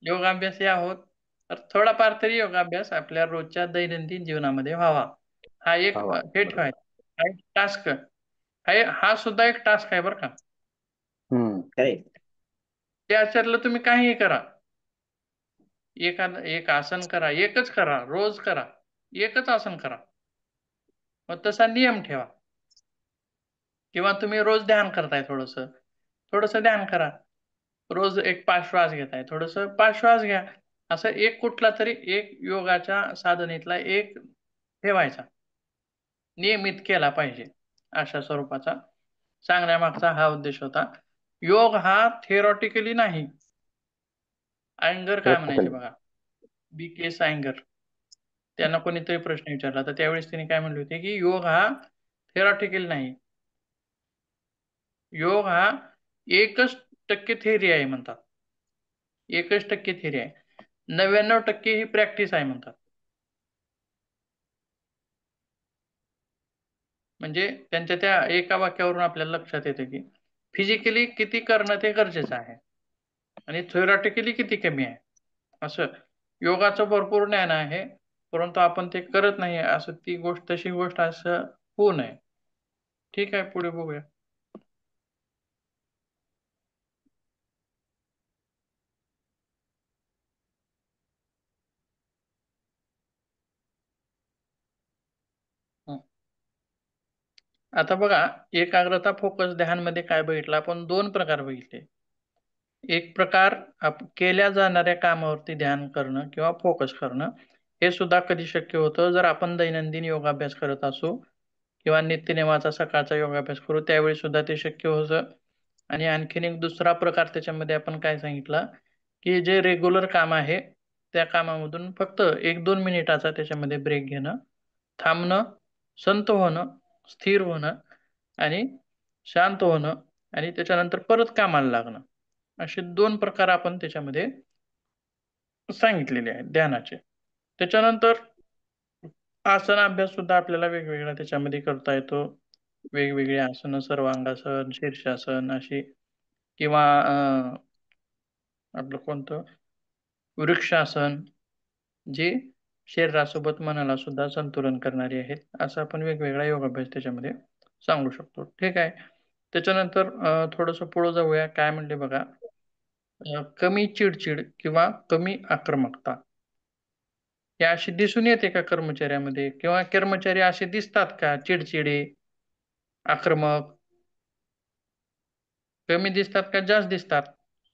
योगाभ्यासी आहोत, तर थोडाफार तरी योगाभ्यास आपल्या रोजच्या दैनंदिन जीवनामध्ये व्हावा. हा एक हवा हे बरोबर. ठेवायचा, हा एक टास्क, हा सुद्धा एक टास्क आहे बरं का. हम्म. खरे. त्याच्यातलं तुम्ही काहीही करा, एक आसन करा, एकच करा, रोज करा, एकच आसन करा. मग तसा नियम ठेवा. किंवा तुम्ही रोज ध्यान करताय, थोडस थोडस ध्यान करा. रोज एक 5 श्वास घेताय, थोडस 5 श्वास घ्या. असं एक कुठला तरी एक योगाच्या साधनेतला एक ठेवायचा, नियमित केला पाहिजे, अशा स्वरूपाचा सांगण्यामागचा हा उद्देश होता. योग हा थिअरॉटिकली नाही. अँगर काय म्हणायचे प्रॅक्टिकली. बघा, बी केस अँगर, त्यांना कोणीतरी प्रश्न विचारला तर त्यावेळेस त्यांनी काय म्हणले होते की योग हा थेरॉटिकल नाही, योग हा 1% थेअरी आहे म्हणतात. 1% थेअरी आहे, 99% ही प्रॅक्टिस आहे म्हणतात. म्हणजे त्यांच्या त्या एका वाक्यावरून आपल्याला लक्षात येतं की फिजिकली किती करणं ते गरजेचं आहे आणि थेरॉटिकली किती कमी आहे. असं योगाचं भरपूर ज्ञान आहे, परंतु आपण ते करत नाही, असं ती गोष्ट तशी गोष्ट असं होऊ नये. ठीक आहे, पुढे बघूया. आता बघा, एकाग्रता फोकस ध्यानमध्ये काय बघितलं आपण, 2 प्रकार बघितले. एक प्रकार केल्या जाणाऱ्या कामावरती ध्यान करणं किंवा फोकस करणं, हे सुद्धा कधी शक्य होतं जर आपण दैनंदिन योगाभ्यास करत असू किंवा नित्यनेमाचा सकाळचा योगाभ्यास करू, त्यावेळी सुद्धा ते शक्य होतं. आणि आणखीन एक दुसरा प्रकार त्याच्यामध्ये आपण काय सांगितलं, की जे रेग्युलर काम आहे त्या कामामधून फक्त 1-2 मिनिटाचा त्याच्यामध्ये ब्रेक घेणं, थांबणं, संत होणं, स्थिर होणं आणि शांत होणं आणि त्याच्यानंतर परत कामाला लागणं, असे 2 प्रकार आपण त्याच्यामध्ये सांगितलेले आहेत ध्यानाचे. त्याच्यानंतर आसन अभ्यास सुद्धा आपल्याला वेगवेगळा त्याच्यामध्ये करता येतो. वेगवेगळी आसनं, सर्वांगासन, शीर्षासन अशी, किंवा आपलं कोणतं वृक्षासन, जे शरीरासोबत मनाला सुद्धा संतुलन करणारी आहेत. असं आपण वेगवेगळा योगाभ्यास त्याच्यामध्ये सांगू शकतो. ठीक आहे. त्याच्यानंतर थोडंसं पुढे जाऊया. काय म्हणले बघा, कमी चिडचिड किंवा कमी आक्रमकता हे अशी दिसून येते का कर्मचाऱ्यामध्ये, किंवा कर्मचारी असे दिसतात का चिडचिडे, आक्रमक, कमी दिसतात का जास्त दिसतात?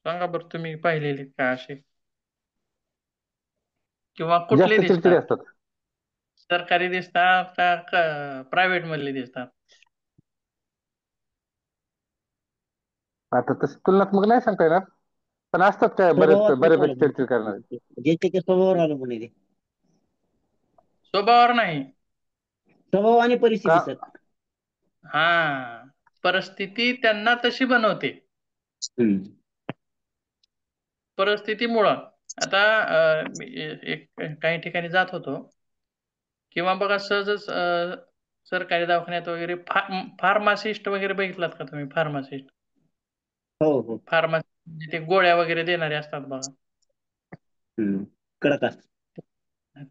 सांगा बरं, तुम्ही पाहिलेले का असे, किंवा कुठले जास्त चिडचिडे दिसतात? असतात. सरकारी दिसतात का प्रायव्हेट मधले दिसतात? आता तसं तुलनात्मक नाही सांगता येणार, पण असतात काय स्वभावात्मक बऱ्यापैकी अवलंबून चिडचिड करणारे. ज्याच्या त्या स्वभावावर अवलंबून आहे ते. स्वभावावर नाही. स्वभाव आणि का? परिस्थिती सर. हा, परिस्थिती त्यांना तशी बनवते. परिस्थितीमुळं आता मी एक काही ठिकाणी जात होतो, किंवा बघा सहजच सरकारी दवाखान्यात वगैरे फार्मासिस्ट वगैरे बघितलात का तुम्ही? फार्मासिस्ट, हो हो. फार्मासी म्हणजे ते गोळ्या वगैरे देणारे असतात बघा. कडक असत.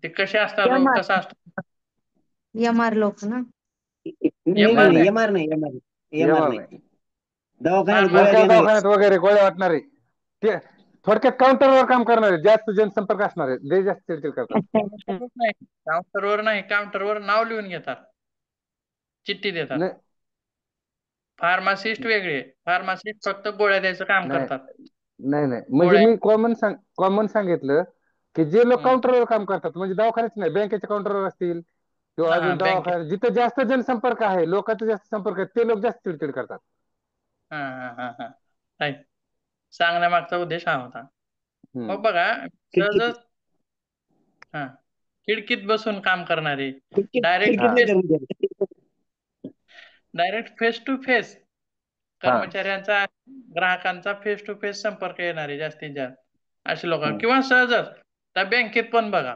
ते कसे असतात, रोग कसा असतो? यमार लोक ना. नाही एम-आर नाही नाही. एमआर नाही, एमआर नाही, एमआर येणार नाही. नाही. दवाखान्यात गोळ्या फार्मासी सरकारी देणारे. दवाखान्यात वगैरे गोळ्या वाटणारे ते थोडक्यात काउंटरवर काम करणारे, जास्त जनसंपर्क असणारे, लय जास्त चिडचिड करतात. काउंटरवर नाही, काउंटरवर नाव लिहून घेतात, चिठ्ठी देतात. नाही फार्मासिस्ट वेगळे, फार्मासिस्ट फक्त गोळ्या द्यायचं काम नाही करतात. नाही नाही, म्हणजे गोळ्या. मी कॉमन सांगितलं की जे लोक हम्म. काउंटरवर काम करतात, म्हणजे दवाखान्यात नाही, बँकेच्या काउंटरवर असतील किंवा हा अजून बँकेत. दवाखान्यात जिथं जास्त जनसंपर्क आहे, लोकांचा जास्त संपर्क आहे, ते लोक जास्त चिडचिड करतात. हा हा हा हा राईट. सांगण्यामागचा उद्देश हा होता. हम्म. मग बघा, खिडकीत सहजच हा खिडकीत बसून काम करणारे, खिडकीत डायरेक्ट हा खिडकीतले फेस कर्मचारी. डायरेक्ट फेस टू फेस हा कर्मचाऱ्यांचा, ग्राहकांचा फेस टू फेस संपर्क येणारे जास्तीत जास्त अशी लोक, हम्म. किंवा सहजच त्या बँकेत पण बघा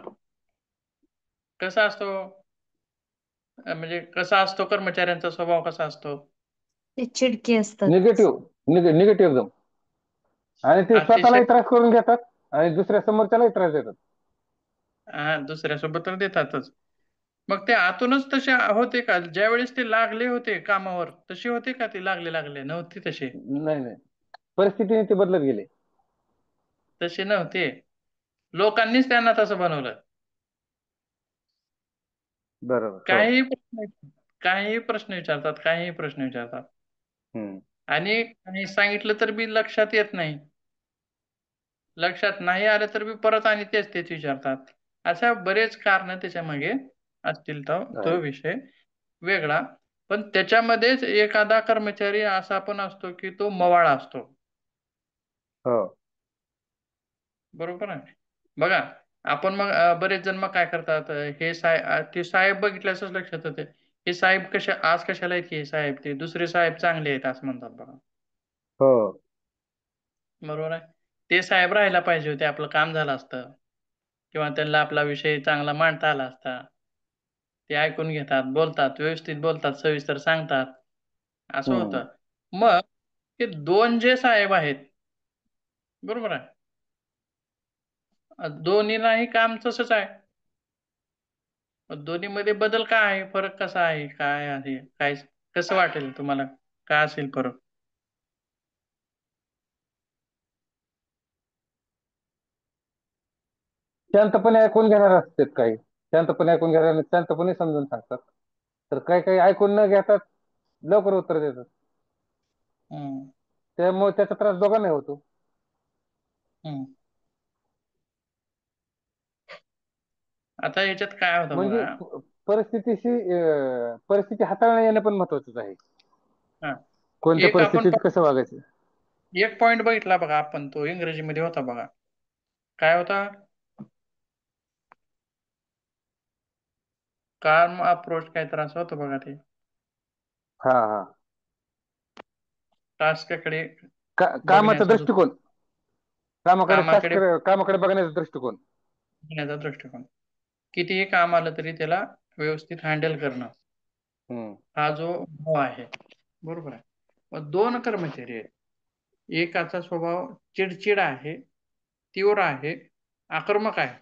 कसा असतो, म्हणजे कसा असतो कर्मचाऱ्यांचा स्वभाव कसा असतो. ते चिडके असतात. निगेटिव्ह निगेटिव्ह एकदम, आणि ते अतिशय स्वतःलाही त्रास करून घेतात आणि दुसऱ्या समोरच्यालाही त्रास देतात. दुसऱ्यासोबत तर देतातच. मग ते आतूनच तसे होते का, ज्यावेळेस ते लागले होते कामावर तसे होते का, ते लागले नव्हते तसे. नाही नाही, परिस्थितीने ते बदलत गेले. तसे नव्हते, लोकांनीच त्यांना तसं बनवलं. बरोबर हो. काहीही प्रश्न विचारतात, काहीही प्रश्न विचारतात, हम्म. आणि काही सांगितलं तर बी लक्षात येत नाही, लक्षात नाही आलं तर बी परत आणि तेच विचारतात. अशा बरेच कारण त्याच्या मागे असतील, तो आहे. विषय वेगळा. पण त्याच्यामध्येच एखादा कर्मचारी असा पण असतो की तो मवाळा असतो. हो. बरोबर आहे. बघा, आपण मग बरेच जण मग काय करतात, हे ते साहेब बघितल्यासच लक्षात येते, हे साहेब आज कशाला आहेत, हे साहेब ते दुसरे साहेब चांगले आहेत असं म्हणतात बघा. हो. बरोबर आहे. ते साहेब राहायला पाहिजे होते, आपलं काम झालं असतं, किंवा त्यांना आपला विषय चांगला मांडता आला असता. ते ऐकून घेतात, बोलतात, व्यवस्थित बोलतात, सविस्तर सांगतात, असं हम्म. होतं. मग हे दोन जे साहेब आहेत, बरोबर आहे, दोन्हीलाही काम तसंच आहे. मग दोन्ही मध्ये बदल काय आहे, फरक कसा आहे, काय आहे, काय कसं वाटेल तुम्हाला, काय असेल फरक. शांतपणे ऐकून घेणार असतात काही, शांतपणे ऐकून घेणार आणि शांतपणे समजून सांगतात. तर काही काही ऐकून न घेतात, लवकर उत्तर देतात. हम्म. त्यामुळे त्याचा त्रास दोघांनाही होतो. हम्म. आता याच्यात काय होतं म्हणजे बघा. परिस्थिती हाताळणं येणं पण महत्वाचं आहे. हा कोणत्या एक आपण परिस्थितीत कसं वागायचं. एक पॉइंट बघितला बघा आपण, तो इंग्रजीमध्ये होता बघा, काय होता, कार्म अप्रोच काय त्रास होतो बघा, ते हा हा. टास्ककडे कामाचा बघण्याचा दृष्टिकोन, कामाकडे कामाकडे कामाकडे बघण्याचा दृष्टिकोन. बघण्याचा दृष्टिकोन, कितीही काम आलं तरी त्याला व्यवस्थित हँडल करणं, हम्म. हा जो भाव आहे, बरोबर आहे. मग दोन कर्मचारी आहेत, एकाचा स्वभाव चिडचिड आहे, तीव्र आहे, आक्रमक आहे.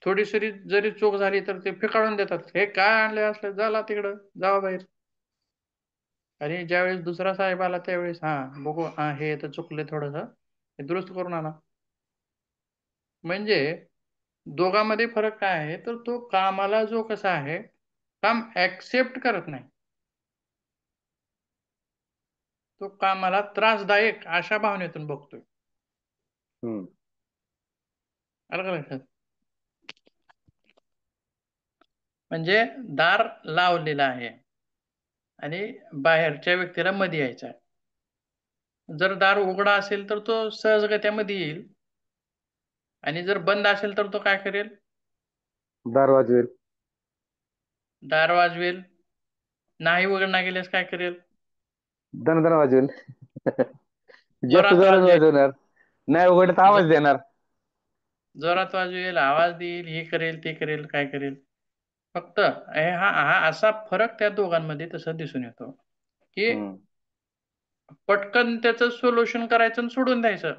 थोडीशी जरी चूक झाली तर ते फेकाळून देतात, हे काय आणले असलं, झाला तिकडं, जावा बाहेर. आणि ज्यावेळेस दुसरा साहेब आला त्यावेळेस बघू, हे तर चुकले थोडस, हे दुरुस्त करून आणा. म्हणजे दोघांमध्ये फरक काय आहे, तर तो कामाला जो कसा आहे, काम ऍक्सेप्ट करत नाही, तो कामाला त्रासदायक अशा भावनेतून बघतोय. हम्म. आलं का लक्षात. म्हणजे दार लावलेलं आहे आणि बाहेरच्या व्यक्तीला मध्ये यायचं आहे. जर दार उघडा असेल तर तो सहजगत्या मध्ये येईल, आणि जर बंद असेल तर तो काय करेल, दार वाजवेल. दार वाजवेल, नाही उघडला गेल्यास काय करेल, दणदण वाजवेल. जास्त जोरात जोरात वाजवेल, वाजवणार, नाही उघडत आवाज देणार. जोरात वाजवेल, आवाज देईल, हे करेल, ते करेल, काय करेल. फक्त हा असा फरक त्या दोघांमध्ये तसा दिसून येतो, की हम्म. पटकन त्याचं सोल्युशन करायचं आणि सोडून द्यायचं.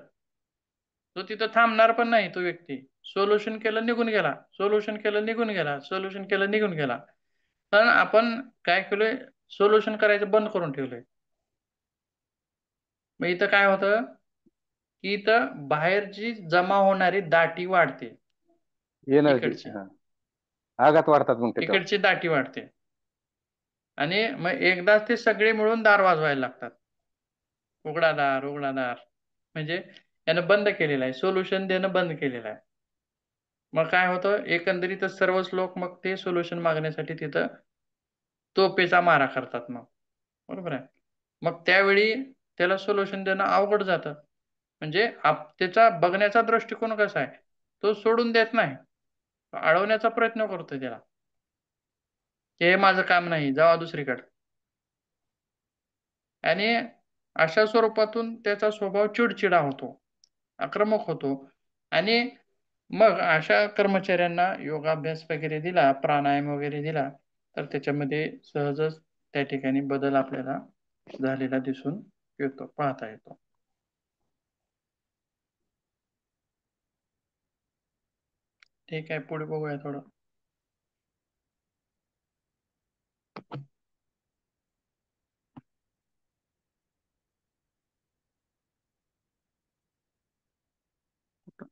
तो तिथं थांबणार पण नाही, तो व्यक्ती सोल्युशन केलं निघून गेला, सोल्युशन केलं निघून गेला, सोल्युशन केलं निघून गेला. पण आपण काय केलोय, सोल्युशन करायचं बंद करून ठेवलंय. मग इथं काय होतं, की इथं बाहेरची जमा होणारी दाटी वाढते, एनर्जी इकडची आघात वाढतात मग त्याच्यावर. इकडची दाटी वाढते आणि मग एकदाच ते सगळे मिळून दार वाजवायला लागतात, उघडा दार उघडा दार. म्हणजे यानं बंद केलेलं आहे, सोल्युशन देणं बंद केलेलं आहे. मग काय होतं, एकंदरीतच सर्वच लोक मग ते सोल्युशन मागण्यासाठी तिथं तोफेचा मारा करतात. मग बरोबर आहे. मग त्यावेळी त्याला सोल्युशन देणं अवघड जातं. म्हणजे त्याचा बघण्याचा दृष्टिकोन कसा आहे, तो सोडून देत नाही, अडवण्याचा प्रयत्न करतो त्याला, हे माझं काम नाही, जावा दुसरीकडे. आणि अशा स्वरूपातून त्याचा स्वभाव चिडचिडा होतो, आक्रमक होतो. आणि मग अशा कर्मचाऱ्यांना योगाभ्यास वगैरे दिला, प्राणायाम वगैरे दिला, तर त्याच्यामध्ये सहजच त्या ठिकाणी बदल आपल्याला झालेला दिसून येतो, पाहता येतो. ठीक आहे, पुढे बघूया थोडं.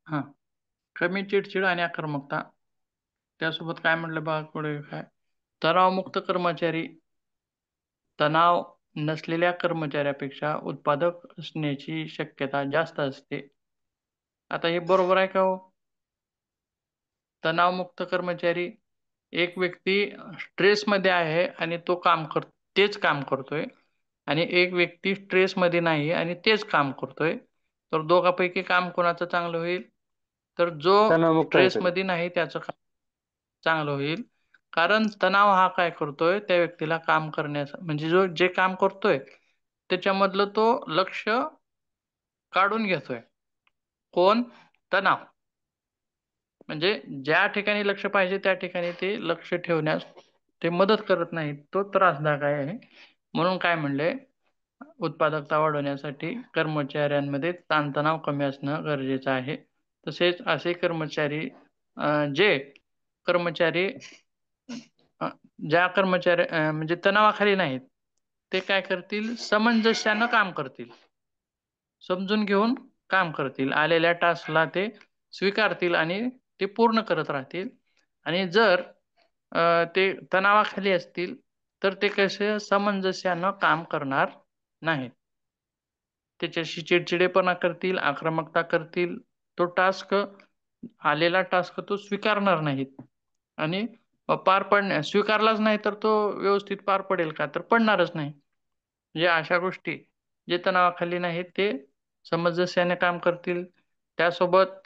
हा, कमी चिडचिड आणि आक्रमकता, त्यासोबत काय म्हटलं बघा पुढे, काय तणावमुक्त कर्मचारी तणाव नसलेल्या कर्मचाऱ्यापेक्षा उत्पादक असण्याची शक्यता जास्त असते. आता हे बरोबर आहे का हो? तणावमुक्त कर्मचारी, एक व्यक्ती स्ट्रेसमध्ये आहे आणि तो तेच काम करतोय, आणि एक व्यक्ती स्ट्रेसमध्ये नाही आणि तेच काम करतोय, तर दोघांपैकी काम कोणाचं चांगलं होईल? तर जो तणावमुक्त आहे तरी. स्ट्रेसमध्ये नाही त्याचं काम चांगलं होईल. कारण तणाव हा काय करतोय, त्या व्यक्तीला काम करण्याचा, म्हणजे जे काम करतोय त्याच्यामधलं तो लक्ष काढून घेतोय. कोण? तणाव. म्हणजे ज्या ठिकाणी लक्ष पाहिजे त्या ठिकाणी ते लक्ष ठेवण्यास ते मदत करत नाही, तो त्रासदायक आहे. म्हणून काय म्हणले, उत्पादकता वाढवण्यासाठी कर्मचाऱ्यांमध्ये ताणतणाव कमी असणं गरजेचं आहे. तसेच असे कर्मचारी जे कर्मचारी ज्या कर्मचारी म्हणजे तणावाखाली नाहीत, ते काय करतील, सामंजस्यानं काम करतील, समजून घेऊन काम करतील, आलेल्या टास्कला ते स्वीकारतील आणि ते पूर्ण करत राहतील. आणि जर ते तणावाखाली असतील तर ते कसे सामंजस्यानं काम करणार नाहीत, त्याच्याशी चिडचिडेपणा करतील, आक्रमकता करतील, तो आलेला टास्क तो स्वीकारणार नाहीत. आणि स्वीकारलाच नाही तर तो व्यवस्थित पार पडेल का? तर पडणारच नाही. म्हणजे अशा गोष्टी जे तणावाखाली नाहीत ते सामंजस्याने काम करतील. त्यासोबत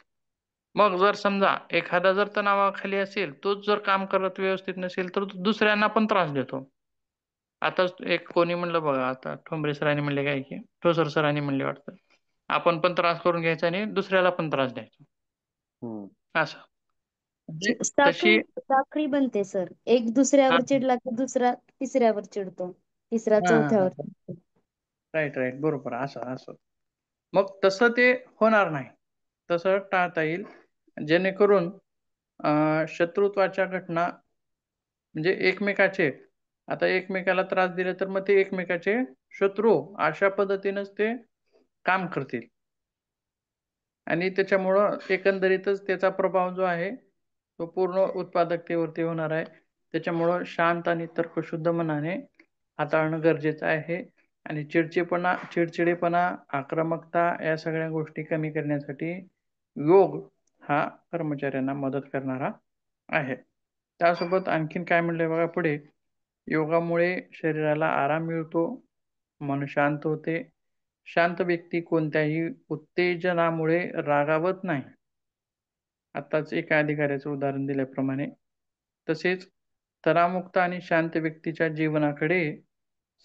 मग जर समजा एखादा जर तणावाखाली असेल, तोच जर काम करत व्यवस्थित नसेल तर तो दुसऱ्यांना पण त्रास देतो. आता एक कोणी म्हणलं बघा, आता ठोंबरे सरांनी म्हणले काय, की ठोसर सरांनी म्हणले वाटतं, आपण पण त्रास करून घ्यायचा आणि दुसऱ्याला पण त्रास द्यायचा, असं. म्हणजे साखळी तशी साखळी बनते सर, एक दुसऱ्यावर चिडला की दुसरा तिसऱ्यावर चिडतो, तिसरा चौथ्यावर चिडतो. राईट राईट, बरोबर, असं असं. मग तसं ते होणार नाही, तसं टाळता येईल, जेणेकरून शत्रुत्वाच्या घटना, म्हणजे आता एकमेकाला त्रास दिले तर मग ते एकमेकाचे शत्रू अशा पद्धतीनेच ते काम करतील. आणि त्याच्यामुळं एकंदरीतच त्याचा प्रभाव जो आहे तो पूर्ण उत्पादकतेवरती होणार आहे. त्याच्यामुळं शांत आणि तर्कशुद्ध मनाने हाताळणं गरजेचं आहे. आणि चिडचिडेपणा, आक्रमकता या सगळ्या गोष्टी कमी करण्यासाठी योग हा कर्मचाऱ्यांना मदत करणारा आहे. त्यासोबत आणखीन काय म्हणलंय बघा पुढे, योगामुळे शरीराला आराम मिळतो, मन शांत होते. शांत व्यक्ती कोणत्याही उत्तेजनामुळे रागावत नाही. आताच एका अधिकाऱ्याचं उदाहरण दिल्याप्रमाणे. तसेच तणावमुक्त आणि शांत व्यक्तीच्या जीवनाकडे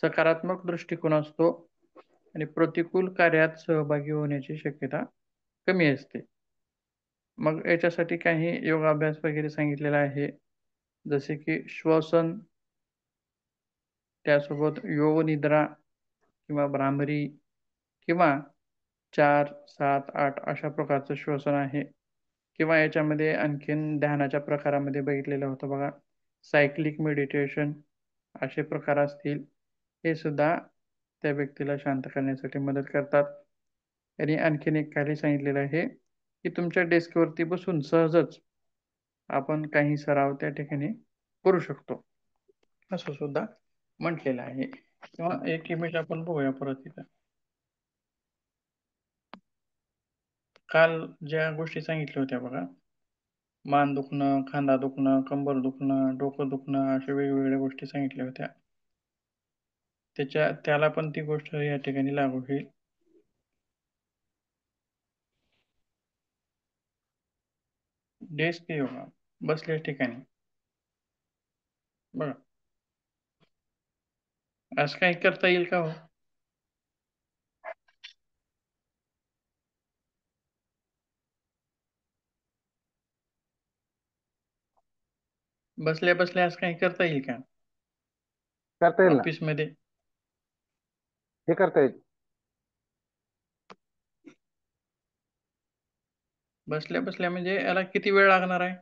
सकारात्मक दृष्टिकोन असतो आणि प्रतिकूल कार्यात सहभागी होण्याची शक्यता कमी असते. मग याच्यासाठी काही योगाभ्यास वगैरे सांगितलेला आहे, जसे की श्वसन, त्यासोबत योग निद्रा किंवा भ्रामरी, किंवा 4, 7, 8 अशा प्रकारचं श्वसन आहे. किंवा याच्यामध्ये आणखीन ध्यानाच्या प्रकारामध्ये बघितलेलं होतं बघा, सायक्लिक मेडिटेशन असे प्रकार असतील, हे सुद्धा त्या व्यक्तीला शांत करण्यासाठी मदत करतात. आणि आणखीन एक खाली सांगितलेलं आहे की तुमच्या डेस्कवरती बसून सहजच आपण काही सराव त्या ठिकाणी करू शकतो असं सुद्धा म्हटलेलं आहे. किंवा एक इमेज आपण बघूया परत इथं. काल ज्या गोष्टी सांगितल्या होत्या बघा, मान दुखणं, खांदा दुखणं, कंबर दुखणं, डोकं दुखणं, अशा वेगवेगळ्या गोष्टी सांगितल्या होत्या. त्याला पण ती गोष्ट या ठिकाणी लागू होईल. डेस्क योगा, बसल्या ठिकाणी बघा, असं काही करता येईल का हो? बसल्या बसल्या असं काही करता येईल का करता येईल ना, ऑफिस मध्ये? हे करता येईल. बसल्या बसल्या म्हणजे याला किती वेळ लागणार आहे?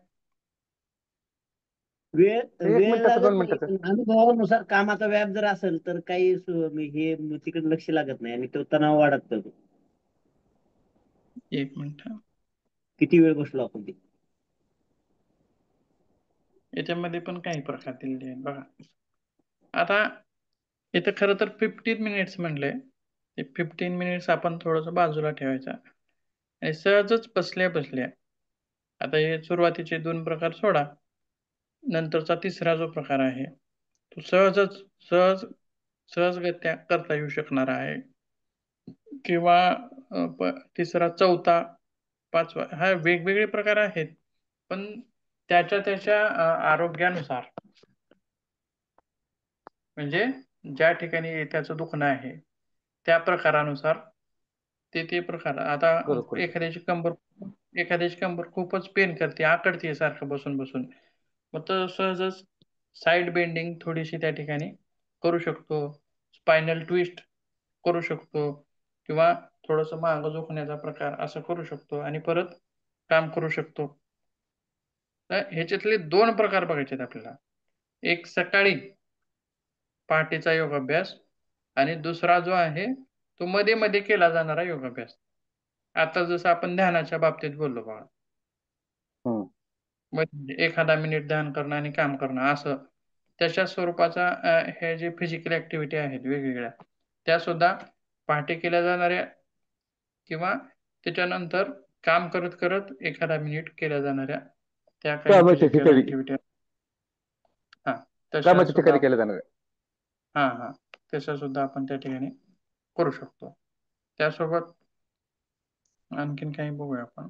वेळ ते 1 वेळ मिनिटाचं, लागत 2 नाही, मिनिटाचं. पण अनुभवानुसार कामाचा व्याप जर असेल तर काही हे तिकडे लक्ष लागत नाही आणि तो तणाव वाढत जातो. एक मिनिट हा. किती वेळ बसलो आपण ते. याच्यामध्ये पण काही प्रकार दिलेले आहेत बघा. आता इथं खरं तर 15 मिनिट्स म्हणलंय. ते 15 मिनिट्स आपण थोडस बाजूला ठेवायचं आणि सहजच बसल्या बसल्या, आता हे सुरुवातीचे 2 प्रकार सोडा, नंतरचा तिसरा जो प्रकार आहे तो सहजगत्या करता येऊ शकणार आहे. किंवा तिसरा, चौथा, पाचवा, हा वेगवेगळे प्रकार आहेत, पण त्याच्या आरोग्यानुसार, म्हणजे ज्या ठिकाणी त्याचं दुखणं आहे त्या प्रकारानुसार ते प्रकार. आता करू शकतो. एखाद्याची कंबर खूपच पेन करते, आकडते सारखं बसून बसून, मग तर सहजच साईड बेंडिंग थोडीशी त्या ठिकाणी करू शकतो, स्पायनल ट्विस्ट करू शकतो, किंवा थोडस मागं झोकण्याचा प्रकार असं करू शकतो आणि परत काम करू शकतो. तर ह्याच्यातले 2 प्रकार बघायचे आहेत आपल्याला. एक सकाळी पहाटेचा योगाभ्यास आणि दुसरा जो आहे तो मध्ये मध्ये केला जाणारा योगाभ्यास. आता जसं आपण ध्यानाच्या बाबतीत बोललो बघा, हम्म. म्हणजे एखादा मिनिट ध्यान करणं आणि काम करणं असं, तशा स्वरूपाचा हे जे फिजिकल ऍक्टिव्हिटी आहेत वेगवेगळ्या, त्या सुद्धा पहाटे केल्या जाणाऱ्या किंवा त्याच्यानंतर काम करत करत एखादा मिनिट केल्या जाणाऱ्या त्या काही कामाच्या फिजिकल ठिकाणी, ऍक्टिव्हिटी, हा, तशा कामाच्या सुद्धा ठिकाणी केलं जाणार आहे. हा तशा सुद्धा आपण त्या ठिकाणी करू शकतो. त्यासोबत आणखीन काही बघूया आपण.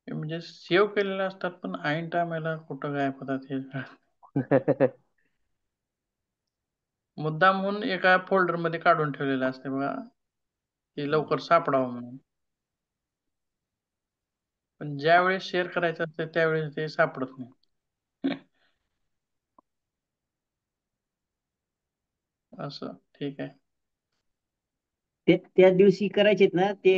हे म्हणजे सेव्ह केलेले असतात पण ऐन टायमाला कुठं गायब होतात हे मुद्दाम म्हणून एका फोल्डर मध्ये काढून ठेवलेलं असते बघा, की लवकर सापडावं म्हणून, पण ज्या वेळेस शेअर करायचं असते त्यावेळेस ते सापडत नाही. असं ठीक आहे. त्या दिवशी करायचेत ना ते,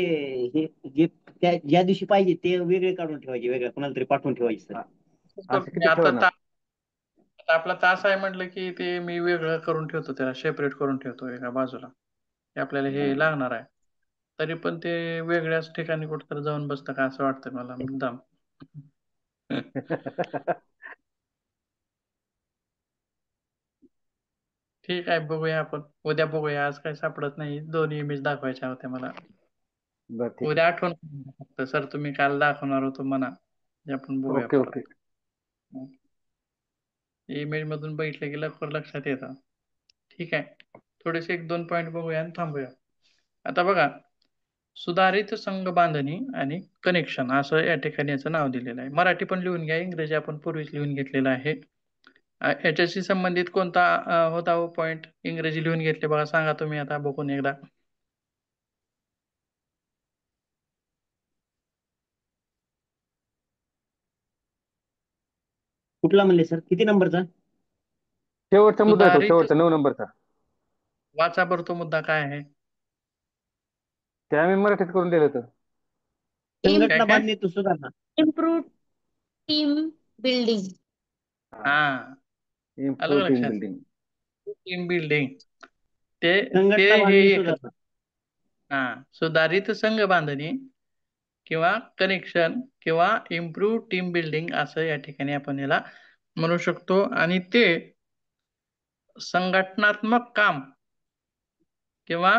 हे जे ज्या दिवशी पाहिजे ते वेगळे काढून ठेवायचे, वेगळ्या कोणाला तरी पाठवून ठेवायचे सर. हा, असं मी किती आता ठेवणार? आता आपला तास आहे म्हटलं की ते मी वेगळं करून ठेवतो, त्याला सेपरेट करून ठेवतो एका बाजूला, की आपल्याला हे लागणार आहे. तरी पण ते वेगळ्याच ठिकाणी कुठेतरी जाऊन बसतं का असं वाटतं मला मुद्दाम. ठीक आहे, बघूया आपण उद्या बघूया. आज काही सापडत नाही, 2 इमेज दाखवायच्या होत्या मला. बरं, ठीक उद्या आठवण फक्त, सर तुम्ही काल दाखवणार होतो म्हणा, ते आपण आहे. बघूया ओके परत. ओके. इमेज मधून बघितलं की लवकर लक्षात येतं. ठीक आहे, थोडेसे 1-2 पॉईंट बघूया आणि थांबूया. आता बघा, सुधारित संघ बांधणी आणि कनेक्शन असं या ठिकाणी याचं नाव दिलेलं आहे. मराठी पण लिहून घ्या, इंग्रजी आपण पूर्वीच लिहून घेतलेलं आहे. याच्याशी संबंधित कोणता होता हो पॉईंट? इंग्रजी लिहून घेतले बघा, सांगा तुम्ही आता बघून एकदा. कुठला म्हणले सर, किती नंबरचा? शेवटचा मुद्दा आहे तो, सुधारित, शेवटचा 9 नंबरचा. वाचा बरं तो मुद्दा काय आहे. ते आम्ही मराठीत करून दिलं होतं. काय संघटना काय? बांधणी तो सुधारणा. Improve team building. हा, आलं इम्प्रूव्ह का टीम लक्षात? बिल्डिंग. Team building. ते संघटना हे बांधणी एकच. सुधारणा. हा, सुधारित संघ बांधणी किंवा कनेक्शन किंवा इम्प्रूव्ह टीम बिल्डिंग असं या ठिकाणी आपण याला म्हणू शकतो. आणि ते संघटनात्मक काम किंवा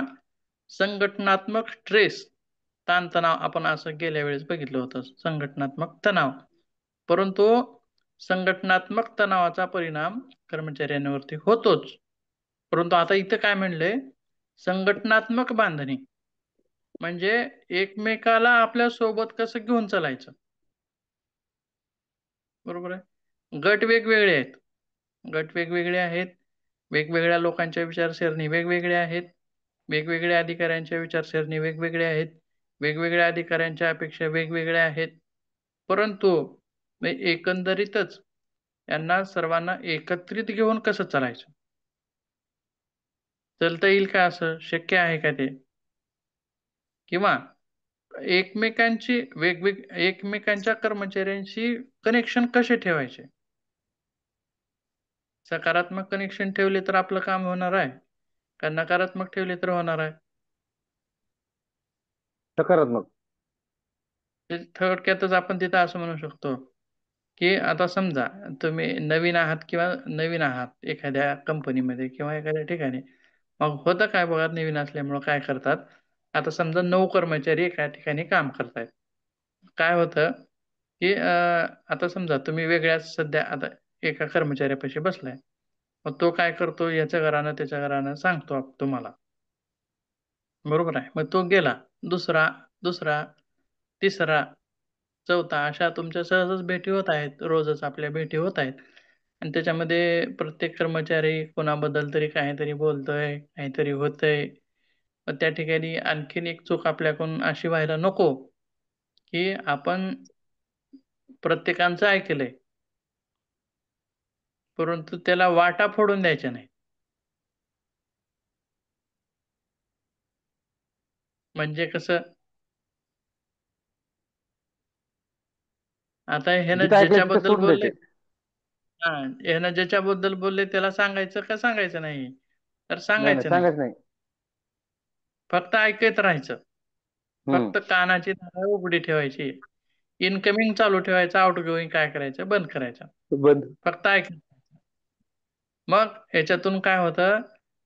संघटनात्मक स्ट्रेस, ताणतणाव, आपण असं गेल्या वेळेस बघितलं होतं संघटनात्मक तणाव. परंतु संघटनात्मक तणावाचा परिणाम कर्मचाऱ्यांवरती होतोच. परंतु आता इथं काय म्हणलंय, संघटनात्मक बांधणी म्हणजे एकमेकाला आपल्या सोबत कसं घेऊन चालायचं. बरोबर आहे. गट वेगवेगळे आहेत. गट वेगवेगळे आहेत. वेगवेगळ्या लोकांच्या विचारसरणी वेगवेगळ्या आहेत. वेगवेगळ्या अधिकाऱ्यांच्या विचारसरणी वेगवेगळ्या आहेत. वेगवेगळ्या अधिकाऱ्यांच्या अपेक्षा वेगवेगळ्या आहेत. परंतु एकंदरीतच यांना सर्वांना एकत्रित घेऊन कसं चालायचं, चालता येईल का, असं शक्य आहे का ते? किंवा एकमेकांच्या कर्मचाऱ्यांशी कनेक्शन कसे ठेवायचे? सकारात्मक कनेक्शन ठेवले तर आपलं काम होणार आहे का नकारात्मक ठेवले तर होणार आहे? सकारात्मक. थोडक्यातच आपण तिथं असं म्हणू शकतो की आता समजा तुम्ही नवीन आहात किंवा नवीन आहात एखाद्या कंपनीमध्ये किंवा एखाद्या ठिकाणी. मग होतं काय बघा, नवीन असल्यामुळं काय करतात, आता समजा 9 कर्मचारी एका ठिकाणी काम करतायत. काय होतं की आता समजा तुम्ही वेगळ्याच सध्या आता एका कर्मचाऱ्यापाशी बसलाय. मग तो काय करतो, याच्या घरानं त्याच्या घरानं सांगतो तुम्हाला. बरोबर आहे. मग तो गेला, दुसरा, दुसरा, तिसरा, चौथा, अशा तुमच्या सहजच भेटी होत आहेत. रोजच आपल्या भेटी होत आहेत. आणि त्याच्यामध्ये प्रत्येक कर्मचारी कोणाबद्दल तरी काहीतरी बोलतोय, काहीतरी होतंय. मग त्या ठिकाणी आणखीन एक चूक आपल्याकडून अशी व्हायला नको, की आपण प्रत्येकाचं ऐकलंय, परंतु त्याला वाटा फोडून द्यायच्या नाही. म्हणजे कसं, आता ह्यानं जिथे ऐकलं तिथे ज्याच्याबद्दल सोडून बोलले, द्यायचे. हा, ह्यानं ज्याच्याबद्दल बोलले त्याला सांगायचं का सांगायचं नाही? तर नाही नाही, सांगायचं नाही. सांगायच नाही. फक्त ऐकत राहायचं. हम्म. फक्त कानाची नळं उघडी ठेवायची. इनकमिंग चालू ठेवायचं, आउटगोईंग काय करायचं, बंद करायचं. बंद. फक्त ऐक. मग ह्याच्यातून काय होतं,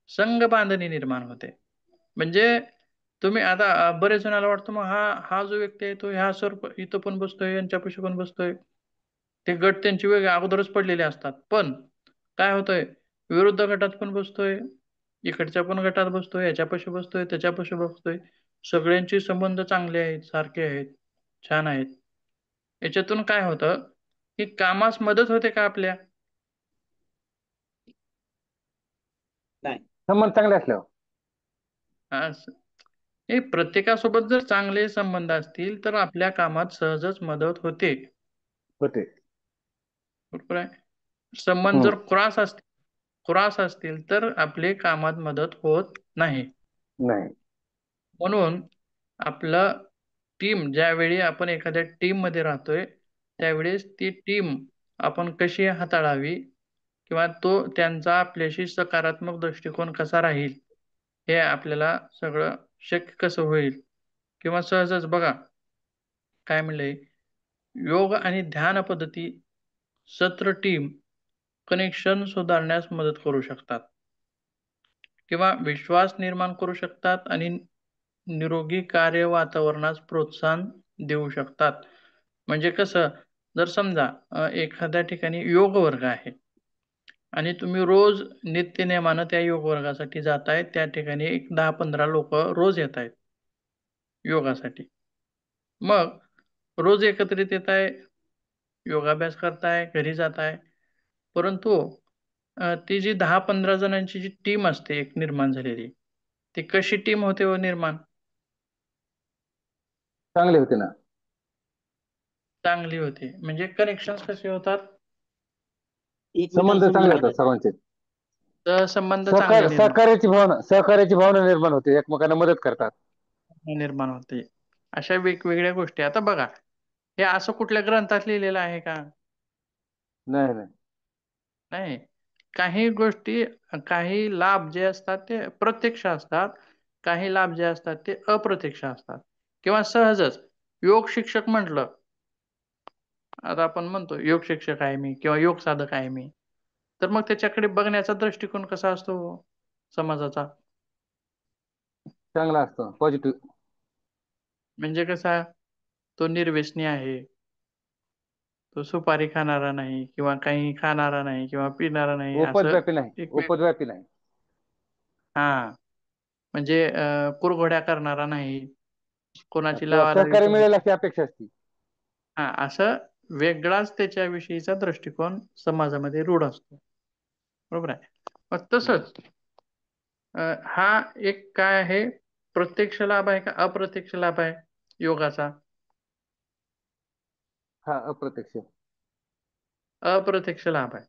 संघ बांधणी निर्माण होते. म्हणजे तुम्ही आता बरेच जणांना वाटतं मग हा हा जो व्यक्ती आहे तो ह्या सर इथं पण बसतोय, यांच्यापाशी पण बसतोय. ते गट त्यांचे वेगळे अगोदरच पडलेले असतात. पण काय होतंय, विरुद्ध गटात पण बसतोय, इकडच्या पण गटात बसतोय, याच्यापाशी बसतोय, त्याच्यापाशी बसतोय. सगळ्यांचे संबंध चांगले आहेत, सारखे आहेत, छान आहेत. याच्यातून काय होतं की कामास मदत होते का आपल्या? नाही. संबंध चांगले असल्यावर असं. हे प्रत्येकासोबत जर चांगले संबंध असतील तर आपल्या कामात सहजच मदत होते. होते. बरोबर आहे. संबंध हम्म. जर क्रॉस असतील तर आपले कामात मदत होत नाही. नाही. म्हणून आपलं टीम, ज्यावेळी आपण एखाद्या टीम मध्ये राहतोय त्यावेळेस ती टीम आपण कशी हाताळावी किंवा त्यांचा आपल्याशी सकारात्मक दृष्टिकोन कसा राहील, हे आपल्याला सगळं शक्य कसं होईल. किंवा सहजच बघा काय म्हणलंय, योग आणि ध्यान पद्धती सत्र टीम कनेक्शन सुधारण्यास मदत करू शकतात किंवा विश्वास निर्माण करू शकतात आणि निरोगी कार्य वातावरणास प्रोत्साहन देऊ शकतात. म्हणजे कसं, जर समजा एखाद्या ठिकाणी योग वर्ग आहे आणि तुम्ही रोज नित्यनेमानं त्या योग वर्गासाठी जाताय, त्या ठिकाणी एक 10-15 लोक रोज येत आहेत योगासाठी. मग रोज एकत्रित येत आहे, योगाभ्यास करताय, घरी जाताय. परंतु ती जी 10-15 जणांची जी टीम असते एक निर्माण झालेली, ती कशी टीम होते व निर्माण? चांगले होते ना. चांगली होते. म्हणजे कनेक्शन कसे होतात? संबंध एकमेकांसमोर चांगले होतात राहतात. सर्वांचे. संबंध चांगले सहकार्याची भावना निर्माण होते, एकमेकांना मदत करतात. निर्माण होते. अशा वेगवेगळ्या गोष्टी. आता बघा, हे असं कुठल्या ग्रंथात लिहिलेलं आहे का? नाही नाही. नाही. काही गोष्टी, काही लाभ जे असतात ते प्रत्यक्ष असतात, काही लाभ जे असतात ते अप्रत्यक्ष असतात किंवा सहजच. योग शिक्षक म्हटलं, आता आपण म्हणतो योग शिक्षक आहे मी किंवा योग साधक आहे मी, तर मग त्याच्याकडे बघण्याचा दृष्टिकोन कसा असतो समाजाचा? चांगला असतो, पॉझिटिव्ह. म्हणजे कसा, तो निर्व्यसनी आहे, तो सुपारी खाणारा नाही किंवा काही खाणारा नाही किंवा पिणारा नाही, असं उपद्व्यापी नाही, एक वेग उपद्व्यापी नाही. हा, म्हणजे कुरघोड्या करणारा नाही, कोणाची किंवा लावालावी सहकार्य करत मिळेल नाही. अशी अपेक्षा असते. हा, असं वेगळाच त्याच्याविषयीचा दृष्टिकोन समाजामध्ये रूढ असतो. बरोबर आहे. मग तसंच हा एक काय आहे, प्रत्यक्ष लाभ आहे का अप्रत्यक्ष लाभ आहे योगाचा? हा, अप्रत्यक्ष. अप्रत्यक्ष लाभ आहे.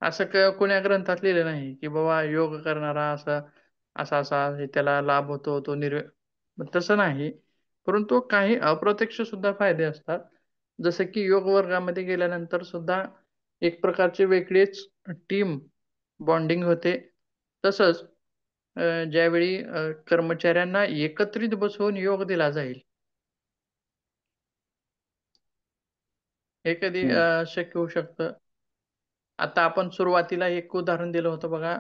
असं कोण्या ग्रंथात लिहिलं नाही की बाबा योग करणारा असा असा असा हे त्याला लाभ होतो, तो तसं नाही. परंतु काही अप्रत्यक्ष सुद्धा फायदे असतात. जसं की योग वर्गामध्ये गेल्यानंतर सुद्धा एक प्रकारची वेगळीच टीम बॉन्डिंग होते. तसंच ज्यावेळी कर्मचाऱ्यांना एकत्रित बसवून योग दिला जाईल, हे कधी हम्म. शक्य होऊ शकतं. आता आपण सुरुवातीला एक उदाहरण दिलं होतं बघा,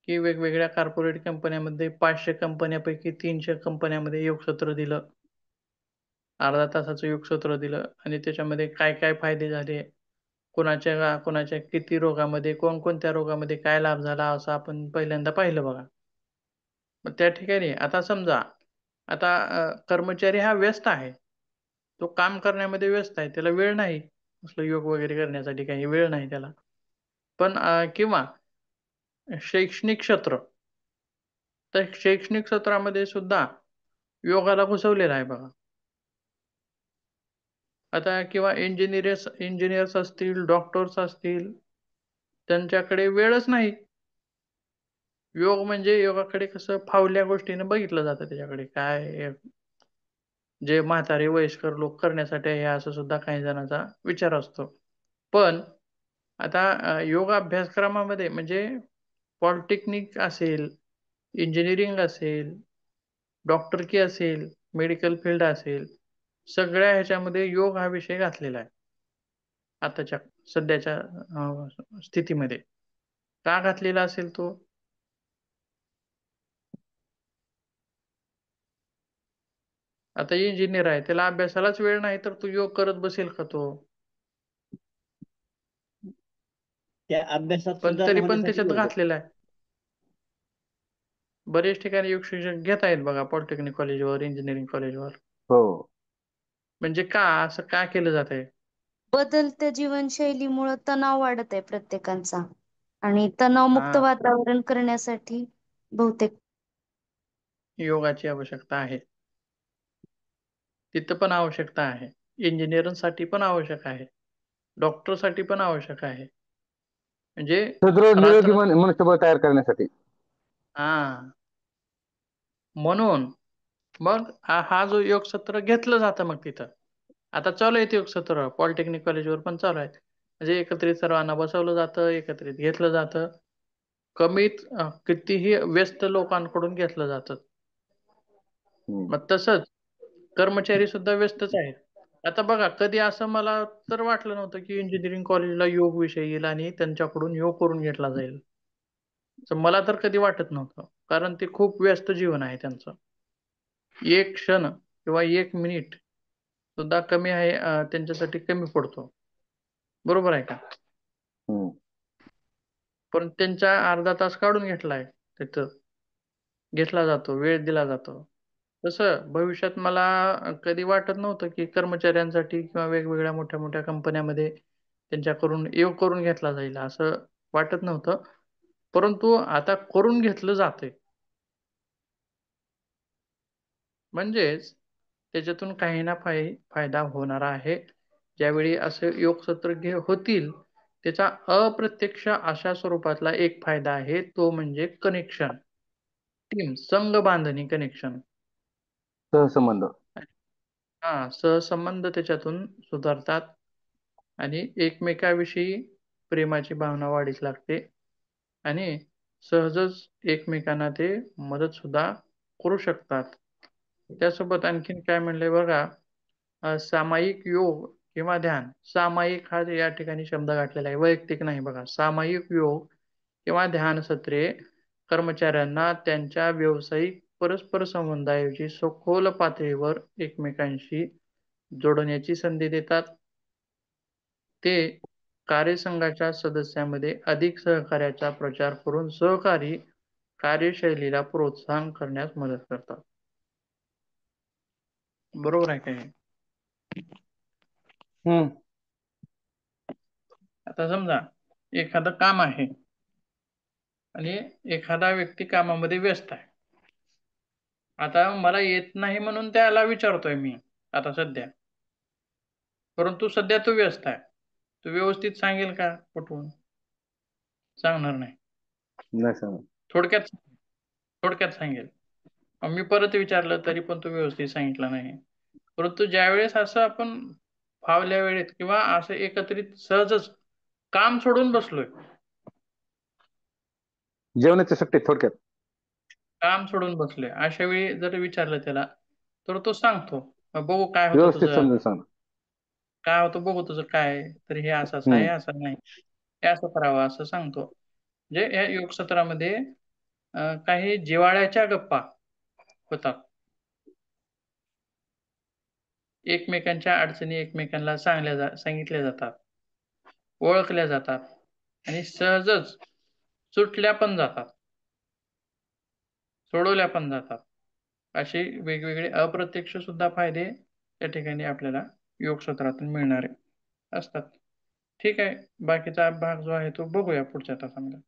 की वेगवेगळ्या कॉर्पोरेट कंपन्यामध्ये 500 कंपन्यापैकी 300 कंपन्यामध्ये योग सत्र दिलं. अर्धा तासाचं योग सत्र दिलं आणि त्याच्यामध्ये काय काय फायदे झाले, कोणाच्या किती रोगामध्ये, कोणकोणत्या रोगामध्ये काय लाभ झाला, असं आपण पहिल्यांदा पाहिलं बघा. मग त्या ठिकाणी आता समजा, आता कर्मचारी हा व्यस्त आहे, तो काम करण्यामध्ये व्यस्त आहे, त्याला वेळ नाही असलं योग वगैरे करण्यासाठी, काही वेळ नाही त्याला. पण किंवा शैक्षणिक क्षेत्र, तर शैक्षणिक क्षेत्रामध्ये सुद्धा योगाला घुसवलेला आहे बघा. आता किंवा इंजिनियर्स असतील, डॉक्टर्स असतील, त्यांच्याकडे वेळच नाही. योग म्हणजे योगाकडे कसं फावल्या गोष्टीने बघितलं जातं, त्याच्याकडे काय जे म्हातारे वयस्कर लोक करण्यासाठी आहे असं सुद्धा काही जणांचा विचार असतो. पण आता योग अभ्यासक्रमामध्ये म्हणजे पॉलिटेक्निक असेल, इंजिनिअरिंग असेल, डॉक्टरकी असेल, मेडिकल फील्ड असेल, सगळ्या ह्याच्यामध्ये योग हा विषय घातलेला आहे आताच्या सध्याच्या स्थितीमध्ये. का घातलेला असेल तो? आता इंजिनियर आहे, त्याला अभ्यासालाच वेळ नाही, तर तो योग करत बसेल का तो? त्या अभ्यासात पण सुधारणा तरी पण होण्यासाठी त्याच्यात योग आहे. घातलेला आहे. बरेच ठिकाणी योग शिक्षण घेत आहेत बघा, पॉलिटेक्निक कॉलेजवर, इंजिनिअरिंग कॉलेजवर. हो. म्हणजे का असं का केलं जात आहे? बदलत्या जीवनशैलीमुळे तणाव वाढत आहे प्रत्येकाचा, आणि तणावमुक्त हा, वातावरण करण्यासाठी बहुतेक योगाची आवश्यकता आहे. तिथं पण आवश्यकता आहे. इंजिनिअरिंगसाठी पण आवश्यक आहे, डॉक्टरसाठी पण आवश्यक आहे. म्हणजे सुदृढ निरोगी रात्र मनुष्यबळ तयार करण्यासाठी. हा, म्हणून मग हा जो योग सत्र घेतलं जातं मग तिथं. आता चालू आहे ते योग सत्र पॉलिटेक्निक कॉलेजवर पण चालू आहे. म्हणजे एकत्रित सर्वांना बसवलं जातं, एकत्रित घेतलं जातं. कितीही व्यस्त लोकांकडून घेतलं जातं. हम्म. मग तसंच कर्मचारी सुद्धा व्यस्तच आहेत. आता बघा, कधी असं मला तर वाटलं नव्हतं की इंजिनिअरिंग कॉलेजला योग विषय येईल आणि त्यांच्याकडून योग करून घेतला जाईल. तर मला तर कधी वाटत नव्हतं, कारण ते खूप व्यस्त जीवन आहे त्यांचं. एक क्षण किंवा एक मिनिट सुद्धा कमी आहे, त्यांच्यासाठी कमी पडतो. बरोबर आहे का? हम्म. पण त्यांचा अर्धा तास काढून घेतलाय तिथं, घेतला जातो, वेळ दिला जातो. तसं भविष्यात मला कधी वाटत नव्हतं की कर्मचाऱ्यांसाठी किंवा वेगवेगळ्या मोठ्या मोठ्या कंपन्यामध्ये त्यांच्याकडून योग करून घेतला जाईल, असं वाटत नव्हतं. परंतु आता करून घेतलं जातंय. म्हणजेच त्याच्यातून काही ना फायदा होणार आहे. ज्यावेळी असे योग सत्र होतील, त्याचा अप्रत्यक्ष अशा स्वरूपातला एक फायदा आहे, तो म्हणजे कनेक्शन, टीम, संघ बांधणी, कनेक्शन. सहसंबंध. सहसंबंध त्याच्यातून सुधारतात आणि एकमेकाविषयी प्रेमाची भावना वाढीस लागते आणि सहजच एकमेकांना ते मदत सुद्धा करू शकतात. त्यासोबत आणखीन काय म्हणलंय बघा, सामायिक योग किंवा ध्यान. सामायिक हा या ठिकाणी शब्द घातलेला आहे, वैयक्तिक नाही बघा. सामायिक योग किंवा ध्यान सत्रे कर्मचाऱ्यांना त्यांच्या व्यावसायिक परस्पर संबंधाऐवजी सखोल पातळीवर एकमेकांशी जोडण्याची संधी देतात. ते कार्यसंघाच्या सदस्यांमध्ये अधिक सहकार्याचा प्रचार करून सहकारी कार्यशैलीला प्रोत्साहन करण्यास मदत करतात. बरोबर आहे काय? हम्म. आता समजा एखादं काम आहे आणि एखादा व्यक्ती कामामध्ये व्यस्त आहे. आता मला येत नाही म्हणून त्याला विचारतोय मी आता सध्या, परंतु सध्या तो व्यस्त आहे. तो व्यवस्थित सांगेल का पटवून? सांगणार नाही. नाही सांगत. थोडक्यात सांगेल. मी परत विचारलं तरी पण तो व्यवस्थित सांगितला नाही. परंतु ज्यावेळेस असं आपण फावल्या वेळेत किंवा असं एकत्रित सहजच काम सोडून बसलोय, जेवणाच्या सुट्टीत थोडक्यात. काम सोडून बसलोय, अशा वेळी जर विचारलं त्याला तर तो सांगतो, बघू काय होतं व्यवस्थित तुझं, समजून सांग. काय होतं बघू तुझं काय, तर हे असंच आहे, हम्म. असं नाही, हे असं करावं असं सांगतो. म्हणजे या योग सत्रामध्ये काही जिव्हाळ्याच्या गप्पा होतात. एकमेकांच्या अडचणी एकमेकांना सांगितल्या जातात, ओळखल्या जातात आणि सहजच सुटल्या पण जातात, सोडवल्या पण जातात. असे वेगवेगळे अप्रत्यक्ष सुद्धा फायदे त्या ठिकाणी आपल्याला योग सत्रातून मिळणारे असतात. ठीक आहे, बाकीचा भाग जो आहे तो बघूया पुढच्या तासामध्ये.